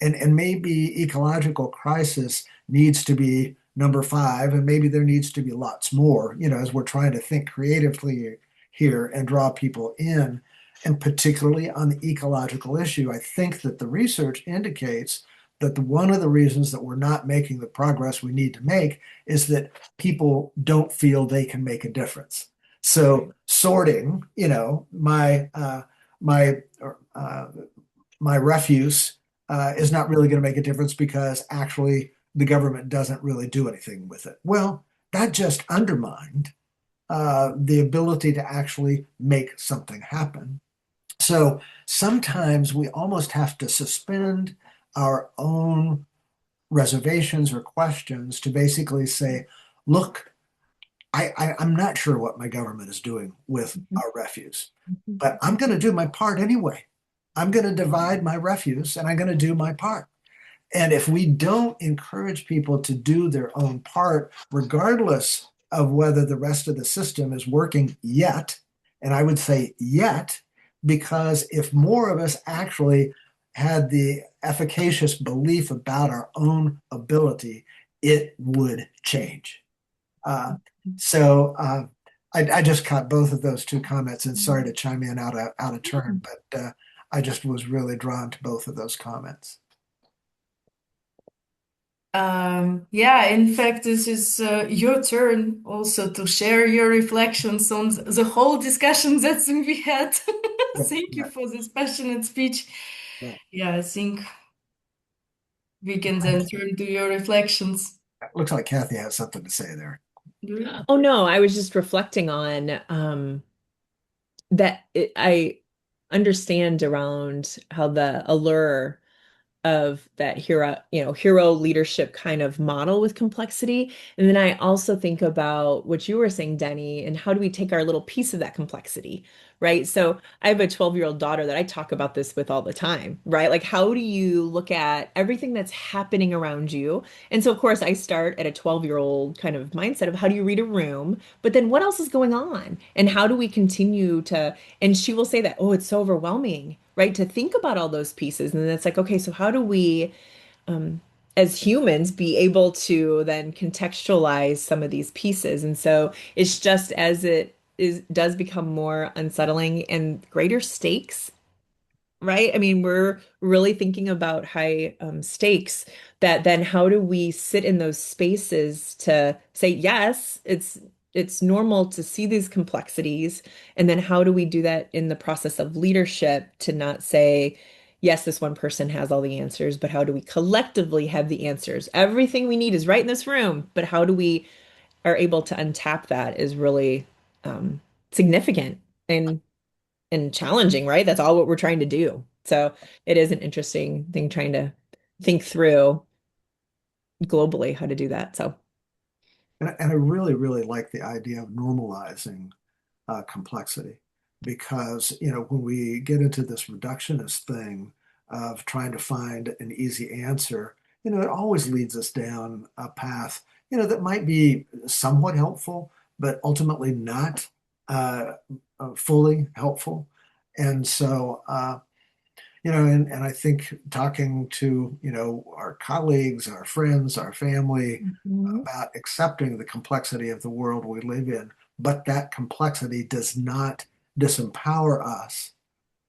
And maybe ecological crisis needs to be number five, and maybe there needs to be lots more, as we're trying to think creatively here and draw people in. and particularly on the ecological issue. I think that the research indicates that one of the reasons that we're not making the progress we need to make is that people don't feel they can make a difference. So sorting, my uh, my refuse is not really going to make a difference because actually the government doesn't really do anything with it. Well, that just undermined the ability to actually make something happen. So sometimes we almost have to suspend our own reservations or questions to basically say, look, I'm not sure what my government is doing with our refuse, but I'm going to do my part anyway. I'm going to divide my refuse and I'm going to do my part. And if we don't encourage people to do their own part, regardless of whether the rest of the system is working yet, and I would say yet, because if more of us actually had the efficacious belief about our own ability, it would change. Uh, so I just caught both of those two comments, and sorry to chime in out of turn, but I just was really drawn to both of those comments. Yeah, in fact, this is your turn also to share your reflections on the whole discussion that we had. Right, Thank you right, for this passionate speech. right. Yeah, I think we can then turn to your reflections. Looks like Kathy has something to say there. Oh no, I was just reflecting on I understand around how the allure of that hero leadership kind of model with complexity. And then I also think about what you were saying, Denny, and how do we take our little piece of that complexity, right? So I have a 12-year-old daughter that I talk about this with all the time, right? Like, how do you look at everything that's happening around you? And so, of course, I start at a 12-year-old kind of mindset of how do you read a room, but then what else is going on? And how do we continue to, and she will say that, oh, it's so overwhelming, right? To think about all those pieces. And then it's like, okay, so how do we, um, as humans, be able to then contextualize some of these pieces? And so it's just as it does become more unsettling and greater stakes, right? I mean, we're really thinking about high stakes that then how do we sit in those spaces to say, yes, it's normal to see these complexities. And then how do we do that in the process of leadership to not say, yes, this one person has all the answers, but how do we collectively have the answers? Everything we need is right in this room, but how do we are able to untap that is really significant. And challenging, right? That's all what we're trying to do. So it is an interesting thing trying to think through globally how to do that. So And I really, really like the idea of normalizing complexity because, when we get into this reductionist thing of trying to find an easy answer, it always leads us down a path, that might be somewhat helpful, but ultimately not uh, fully helpful. And so, and I think talking to, our colleagues, our friends, our family Mhm. about accepting the complexity of the world we live in, but that complexity does not disempower us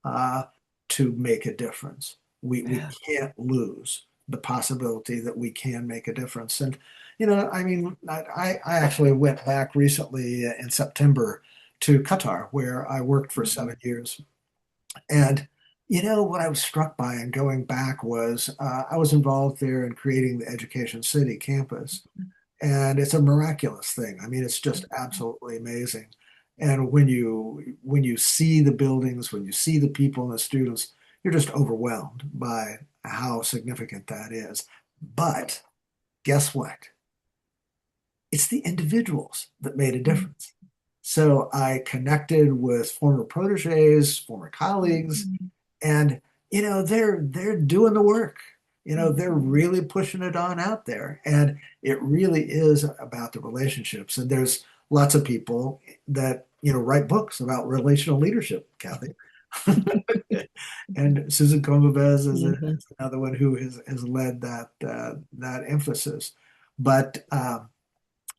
uh, to make a difference. We Yeah. can't lose the possibility that we can make a difference. And, I mean, I actually went back recently in September to Qatar, where I worked for 7 years. And what I was struck by in going back was I was involved there in creating the Education City campus, and it's a miraculous thing. I mean, it's just absolutely amazing. And when you see the buildings, when you see the people and the students, you're just overwhelmed by how significant that is. But guess what? It's the individuals that made a difference. So I connected with former proteges, former colleagues, and they're doing the work. They're really pushing it on out there, and it really is about the relationships. And there's lots of people that write books about relational leadership, Kathy. And Susan Comabez Mhm. is another one who has led that emphasis. But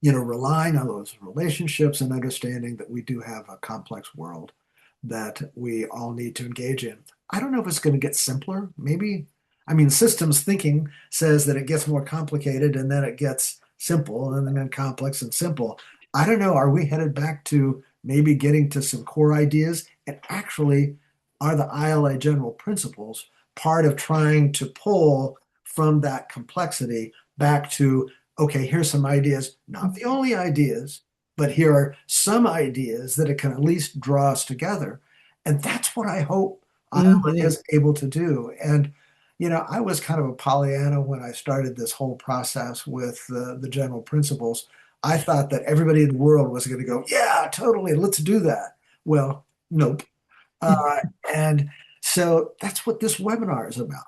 relying on those relationships and understanding that we do have a complex world that we all need to engage in. I don't know if it's going to get simpler. Maybe, I mean, systems thinking says that it gets more complicated and then it gets simple and then complex and simple. I don't know. Are we headed back to maybe getting to some core ideas? And actually, are the ILA general principles part of trying to pull from that complexity back to, okay, here's some ideas, not the only ideas, but here are some ideas that it can at least draw us together. And that's what I hope ILA Hmm. is able to do. And, I was kind of a Pollyanna when I started this whole process with the general principles. I thought that everybody in the world was going to go, yeah, totally, let's do that. Well, nope. Uh, and so that's what this webinar is about,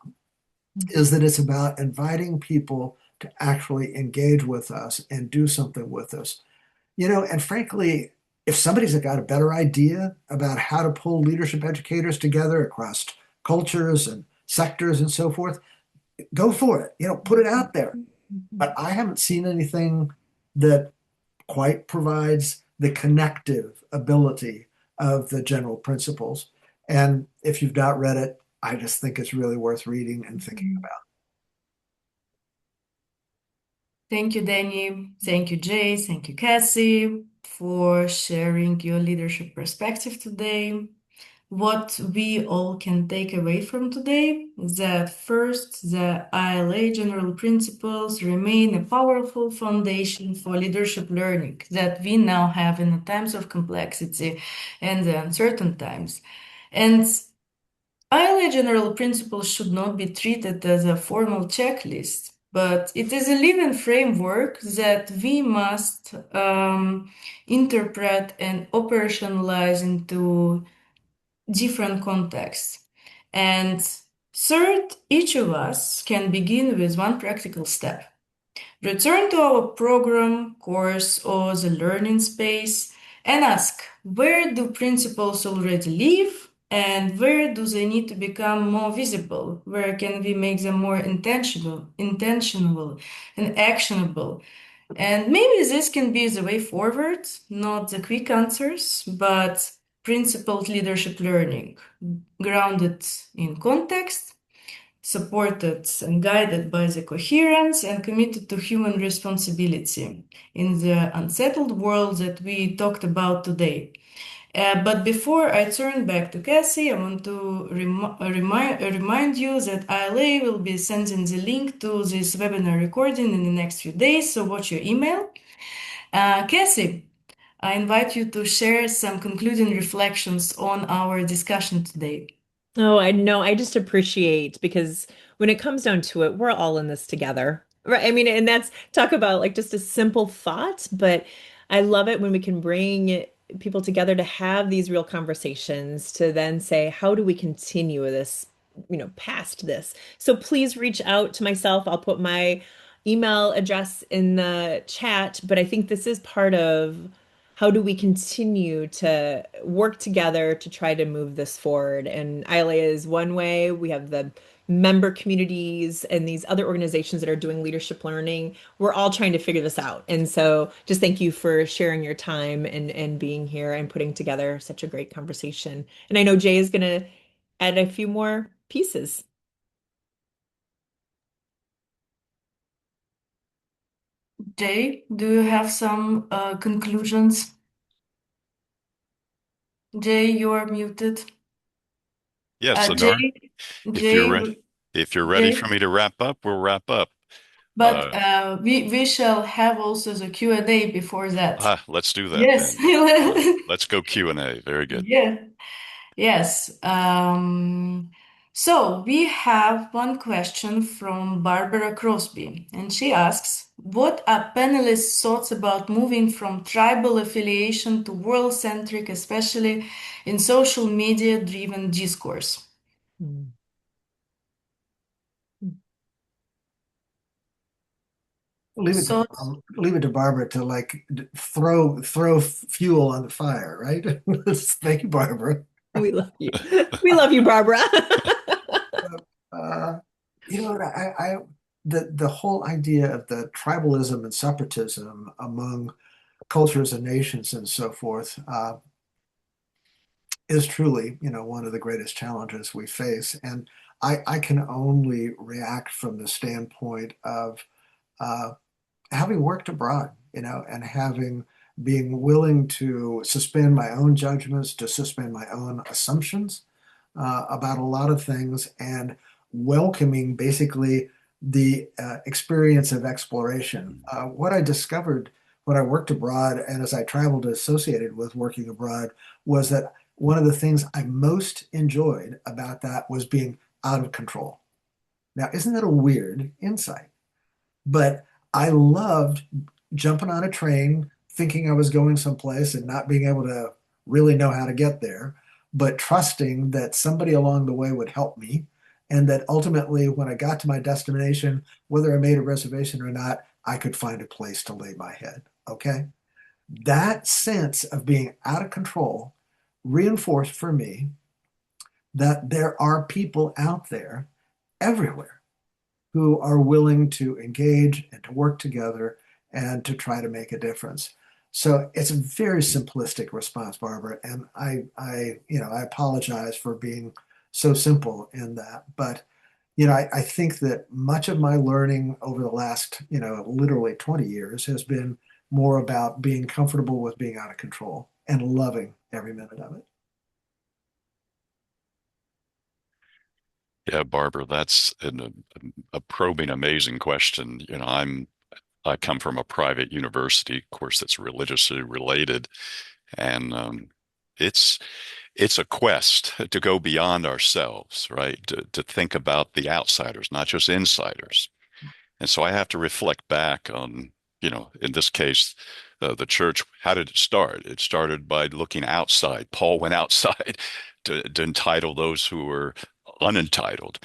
is that it's about inviting people to actually engage with us and do something with us. And frankly, if somebody's got a better idea about how to pull leadership educators together across cultures and sectors and so forth, go for it. Put it out there. But I haven't seen anything that quite provides the connective ability of the general principles. And if you've not read it, I just think it's really worth reading and thinking about. Thank you, Danny. Thank you, Jay. Thank you, Cassie, for sharing your leadership perspective today. What we all can take away from today is that first, the ILA general principles remain a powerful foundation for leadership learning that we now have in the times of complexity and the uncertain times. And ILA general principles should not be treated as a formal checklist, but it is a living framework that we must interpret and operationalize into different contexts. And third, each of us can begin with one practical step. Return to our program, course, or the learning space and ask, where do principles already live and where do they need to become more visible? Where can we make them more intentional and actionable? And maybe this can be the way forward, not the quick answers, but principled leadership learning, grounded in context, supported and guided by the coherence and committed to human responsibility in the unsettled world that we talked about today. But before I turn back to Cassie, I want to remind you that ILA will be sending the link to this webinar recording in the next few days, so watch your email. Cassie, I invite you to share some concluding reflections on our discussion today. Oh, I know. I just appreciate because when it comes down to it, we're all in this together. Right. I mean, and that's talk about like just a simple thought, but I love it when we can bring people together to have these real conversations to then say, how do we continue this, past this? So please reach out to myself. I'll put my email address in the chat, but I think this is part of how do we continue to work together to try to move this forward? And ILA is one way. We have the member communities and these other organizations that are doing leadership learning. We're all trying to figure this out. And so just thank you for sharing your time and being here and putting together such a great conversation. And I know Jay is going to add a few more pieces. Jay, do you have some conclusions? Jay, you're muted. Yes, Lenore, Jay, if you're Jay, re if you're ready for Jay. me to wrap up, we'll wrap up. But Uh, we shall have also the Q&A before that. let's do that Yes. then. Let's go Q&A. Very good. Yeah. Yes. So we have one question from Barbara Crosby, and she asks, what are panelists' thoughts about moving from tribal affiliation to world-centric, especially in social media-driven discourse? Mm. So Leave it to Barbara to like throw fuel on the fire, right? Thank you, Barbara. We love you. We love you, Barbara. Uh, I the whole idea of the tribalism and separatism among cultures and nations and so forth. is truly, one of the greatest challenges we face. And I can only react from the standpoint of uh, having worked abroad, and having being willing to suspend my own judgments, to suspend my own assumptions about a lot of things, and welcoming basically the experience of exploration. What I discovered when I worked abroad and as I traveled associated with working abroad was that one of the things I most enjoyed about that was being out of control. Now, isn't that a weird insight? But I loved jumping on a train, thinking I was going someplace and not being able to really know how to get there, but trusting that somebody along the way would help me. And that ultimately, when I got to my destination, whether I made a reservation or not, I could find a place to lay my head. Okay. That sense of being out of control reinforced for me that there are people out there everywhere who are willing to engage and to work together and to try to make a difference. So it's a very simplistic response, Barbara, and I apologize for being so simple in that. But I think that much of my learning over the last, literally 20 years has been more about being comfortable with being out of control and loving every minute of it. Yeah, Barbara, that's a probing, amazing question. I come from a private university, of course, that's religiously related, and it's it's a quest to go beyond ourselves, right? To think about the outsiders, not just insiders. And so I have to reflect back on, in this case, the church. How did it start? It started by looking outside. Paul went outside to entitle those who were unentitled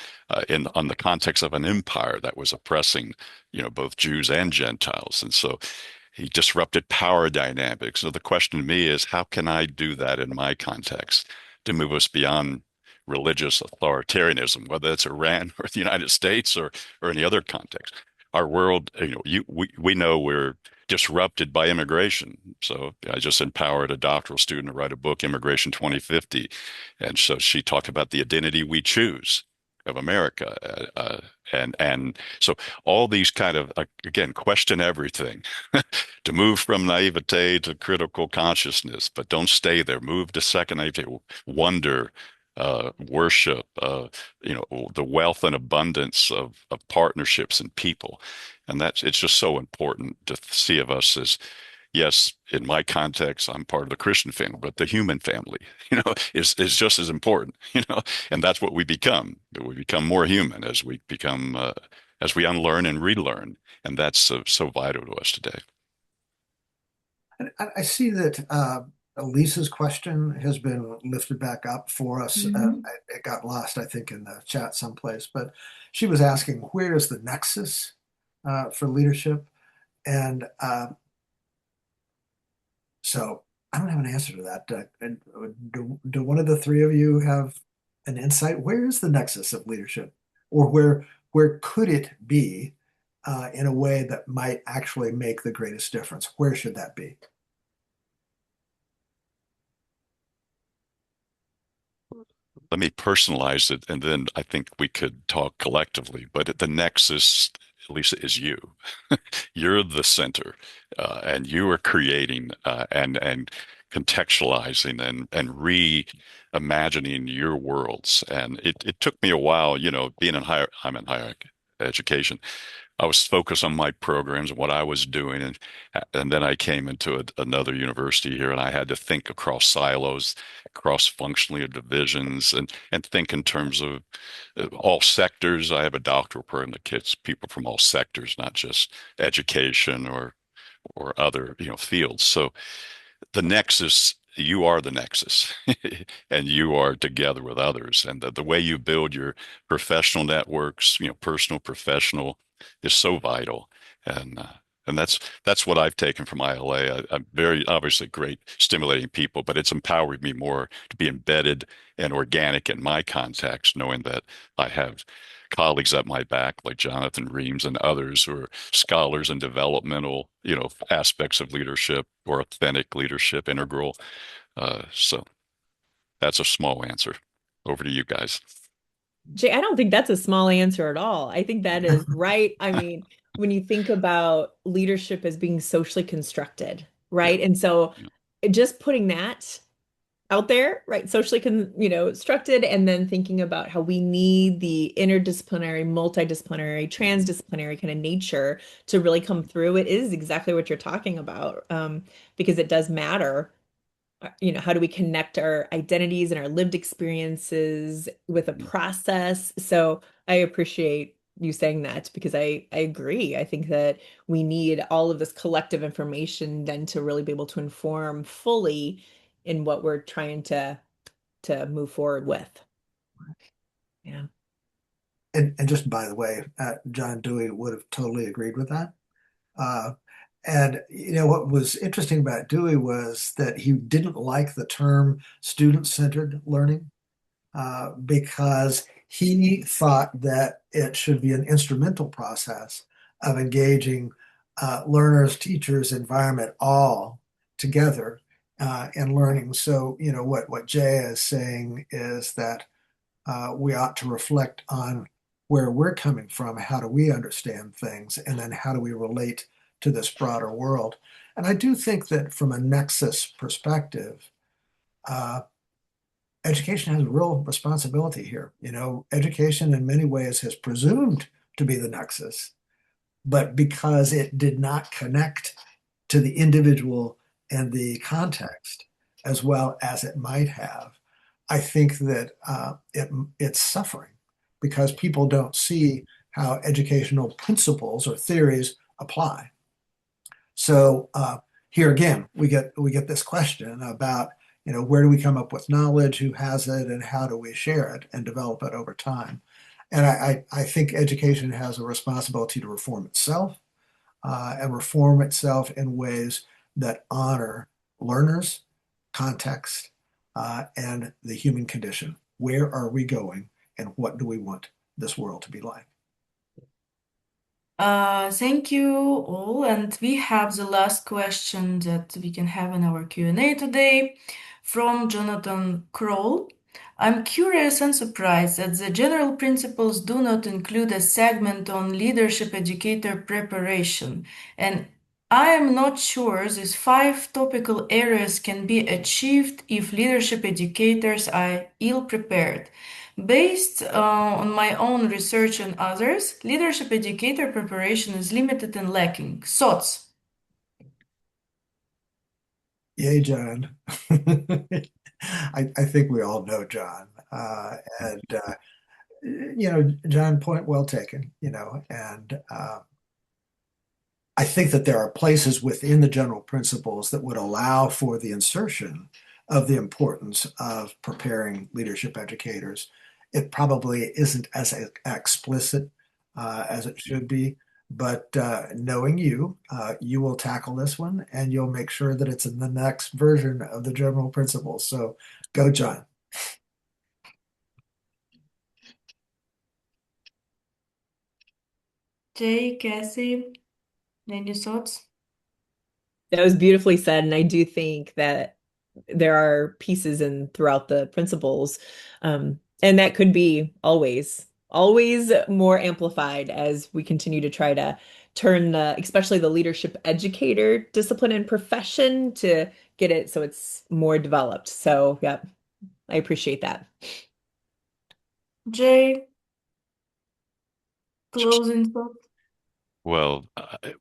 in on the context of an empire that was oppressing, both Jews and Gentiles. And so he disrupted power dynamics. So the question to me is, how can I do that in my context to move us beyond religious authoritarianism, whether it's Iran or the United States or any other context? Our world, we know we're disrupted by immigration. So I just empowered a doctoral student to write a book, Immigration 2050. And so she talked about the identity we choose of America. And so all these kind of, again, question everything to move from naivete to critical consciousness, but don't stay there. Move to second naivete, wonder, worship, the wealth and abundance of partnerships and people. And it's just so important to see of us as, yes, in my context, I'm part of the Christian family, but the human family, is just as important, and that's what we become. We become more human as we become, as we unlearn and relearn. And that's so vital to us today. And I see that Lisa's question has been lifted back up for us. Mhm. It got lost, I think, in the chat someplace, but she was asking, where is the nexus for leadership? And so I don't have an answer to that. And do one of the three of you have an insight? Where is the nexus of leadership? Or where could it be in a way that might actually make the greatest difference? Where should that be? Let me personalize it, and then I think we could talk collectively. But the nexus, Lisa, is you. You're the center, and you are creating and contextualizing and reimagining your worlds. And it took me a while, being I'm in higher education. I was focused on my programs and what I was doing, and then I came into another university here, and I had to think across silos, cross-functionally of divisions, and think in terms of all sectors. I have a doctoral program that gets people from all sectors, not just education or other fields. So the nexus, you are the nexus, and you are together with others. And the way you build your professional networks, personal, professional, is so vital. And that's what I've taken from ILA. I'm very obviously great stimulating people, but it's empowering me more to be embedded and organic in my context, knowing that I have colleagues at my back like Jonathan Reams and others who are scholars in developmental, aspects of leadership or authentic leadership, integral. So That's a small answer. Over to you guys. Jay, I don't think that's a small answer at all. I think that is right. I mean, when you think about leadership as being socially constructed, Yeah. right? And so Yeah. just putting that out there, right? Constructed, and then thinking about how we need the interdisciplinary, multidisciplinary, transdisciplinary kind of nature to really come through. It is exactly what you're talking about, because it does matter. How do we connect our identities and our lived experiences with a process? So I appreciate you saying that because I agree. I think that we need all of this collective information then to really be able to inform fully in what we're trying to move forward with. Yeah. And just by the way, John Dewey would have totally agreed with that. Uh, and what was interesting about Dewey was that he didn't like the term student-centered learning because he thought that it should be an instrumental process of engaging learners, teachers, environment all together in learning. So, what Jay is saying is that we ought to reflect on where we're coming from, how do we understand things, and then how do we relate to this broader world. And I do think that from a nexus perspective, uh, education has a real responsibility here. Education in many ways has presumed to be the nexus, but because it did not connect to the individual and the context as well as it might have, I think that it's suffering because people don't see how educational principles or theories apply. So here again, we get this question about where do we come up with knowledge, who has it, and how do we share it and develop it over time. And I think education has a responsibility to reform itself and reform itself in ways that honor learners, context, and the human condition. Where are we going, and what do we want this world to be like? Thank you all, and we have the last question that we can have in our Q&A today from Jonathan Kroll. I'm curious and surprised that the general principles do not include a segment on leadership educator preparation, and I am not sure these five topical areas can be achieved if leadership educators are ill prepared. Based on my own research and others, leadership educator preparation is limited and lacking. Thoughts? Yay, John. I think we all know John. John, point well taken, and I think that there are places within the general principles that would allow for the insertion of the importance of preparing leadership educators. It probably isn't as explicit as it should be, but knowing you, you will tackle this one and you'll make sure that it's in the next version of the general principles. So go, John. Jay, Cassie, any thoughts? That was beautifully said, and I do think that there are pieces in throughout the principles, and that could be always more amplified as we continue to try to turn especially the leadership educator discipline and profession to get it so it's more developed. So, yeah, I appreciate that. Jay, closing thoughts? Well,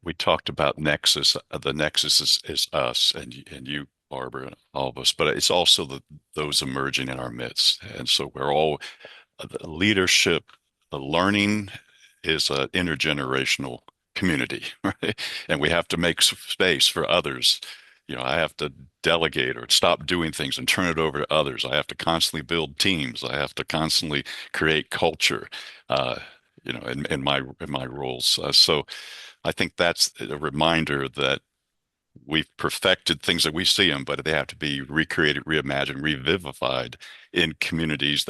we talked about nexus. The nexus is us and you, Barbara, and all of us, but it's also those emerging in our midst. And so we're all the leadership, the learning is an intergenerational community, right? And we have to make space for others. I have to delegate or stop doing things and turn it over to others. I have to constantly build teams. I have to constantly create culture, uh, in my roles. So I think that's a reminder that we've perfected things that we see them, but they have to be recreated, reimagined, revivified in communities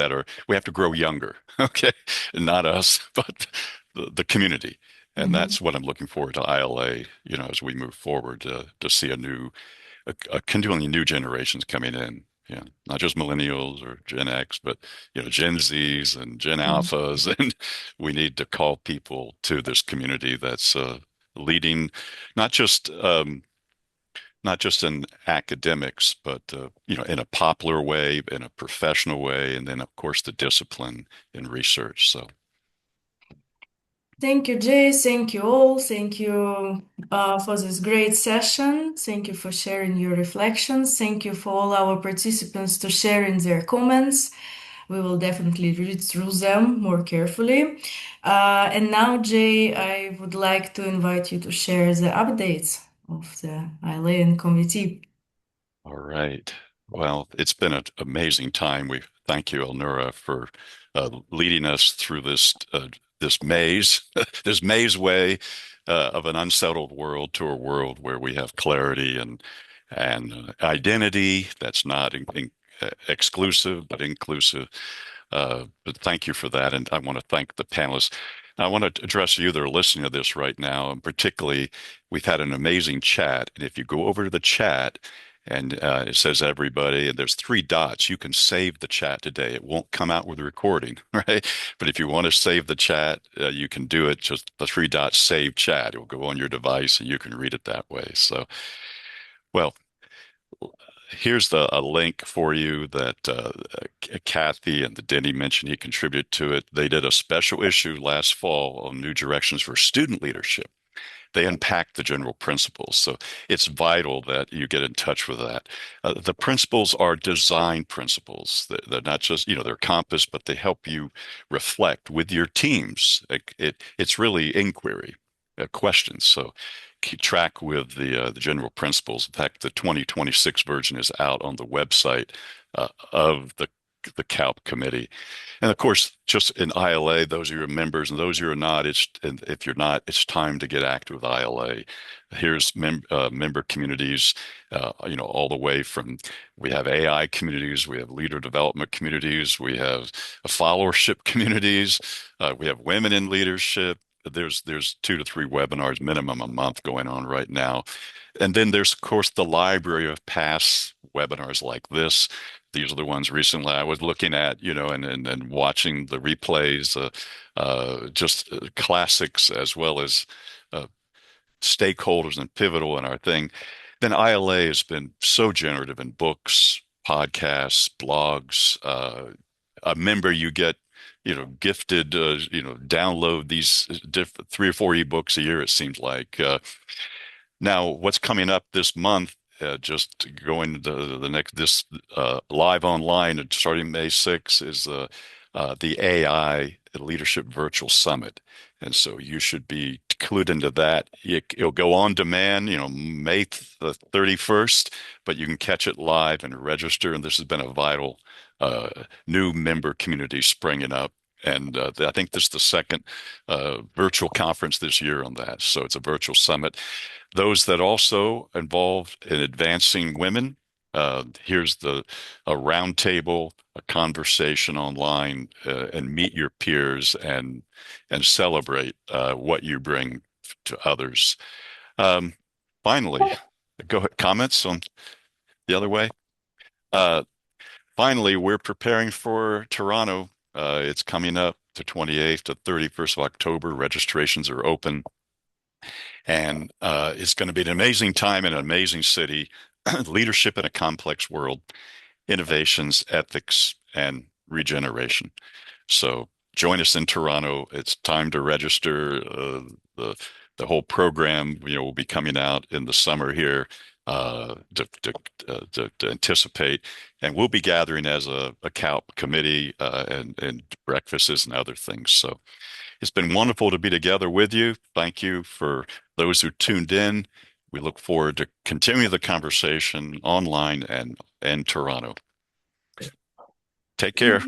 we have to grow younger, okay? And not us, but the community. And Mhm. that's what I'm looking forward to ILA, as we move forward to see a continually new generations coming in. Yeah, not just millennials or Gen X, but Gen Zs and Gen Mhm. Alphas, and we need to call people to this community that's leading, not just not just in academics, but in a popular way, in a professional way, and then of course the discipline in research. So, Thank you, Jay. Thank you all. Thank you for this great session. Thank you for sharing your reflections. Thank you for all our participants to sharing their comments. We will definitely read through them more carefully. And now, Jay, I would like to invite you to share the updates of the ILA committee. all right. Well, it's been an amazing time. We thank you, Elnura, for leading us through this maze, this maze way of an unsettled world to a world where we have clarity and identity that's not exclusive but inclusive. But thank you for that, and I want to thank the panelists. I want to address you that are listening to this right now, and particularly, we've had an amazing chat. And if you go over to the chat, and it says everybody, and there's three dots. You can save the chat today. It won't come out with the recording, right? But if you want to save the chat, you can do it. Just the three dots, save chat. It will go on your device, and you can read it that way. So, well, here's a link for you that Kathy and the Denny mentioned. He contributed to it. They did a special issue last fall on new directions for student leadership. They unpack the general principles. So it's vital that you get in touch with that. The principles are design principles. They're not just, they're compass, but they help you reflect with your teams. It's really inquiry, questions. So keep track with the general principles. In fact, the 2026 version is out on the website of the CALP committee. And of course, just in ILA, those are your members, and those who are not, and if you're not, it's time to get active with ILA. Here's member communities, all the way from we have AI communities, we have leader development communities, we have followership communities, we have women in leadership. There's 2 to 3 webinars minimum a month going on right now. And then there's, of course, the library of past webinars like this. These are the ones recently I was looking at, and watching the replays, just classics as well as uh, stakeholders and pivotal in our thing. Then ILA has been so generative in books, podcasts, blogs. A member you get, gifted, download these 3 or 4 ebooks a year, it seems like. Now, what's coming up this month? Just going to the next this live online and starting May 6th is the AI Leadership Virtual Summit, and so you should be clued into that. It'll go on demand, May the 31st, but you can catch it live and register. And this has been a vital uh, new member community springing up. And I think this is the second virtual conference this year on that. So it's a virtual summit. Those that also involved in advancing women, here's a roundtable, a conversation online, and meet your peers and celebrate what you bring to others. Um, Finally, go ahead, comments on the other way. Uh, Finally, we're preparing for Toronto. It's coming up the 28th to 31st of October. Registrations are open. And it's going to be an amazing time in an amazing city, leadership in a complex world, innovations, ethics, and regeneration. So join us in Toronto. It's time to register. The the whole program, will be coming out in the summer here to anticipate, and we'll be gathering as a CALP committee and breakfasts and other things. So it's been wonderful to be together with you. Thank you for those who tuned in. We look forward to continuing the conversation online and in Toronto. Take care.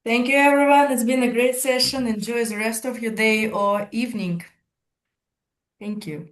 Thank you, everyone. It's been a great session. Enjoy the rest of your day or evening. Thank you.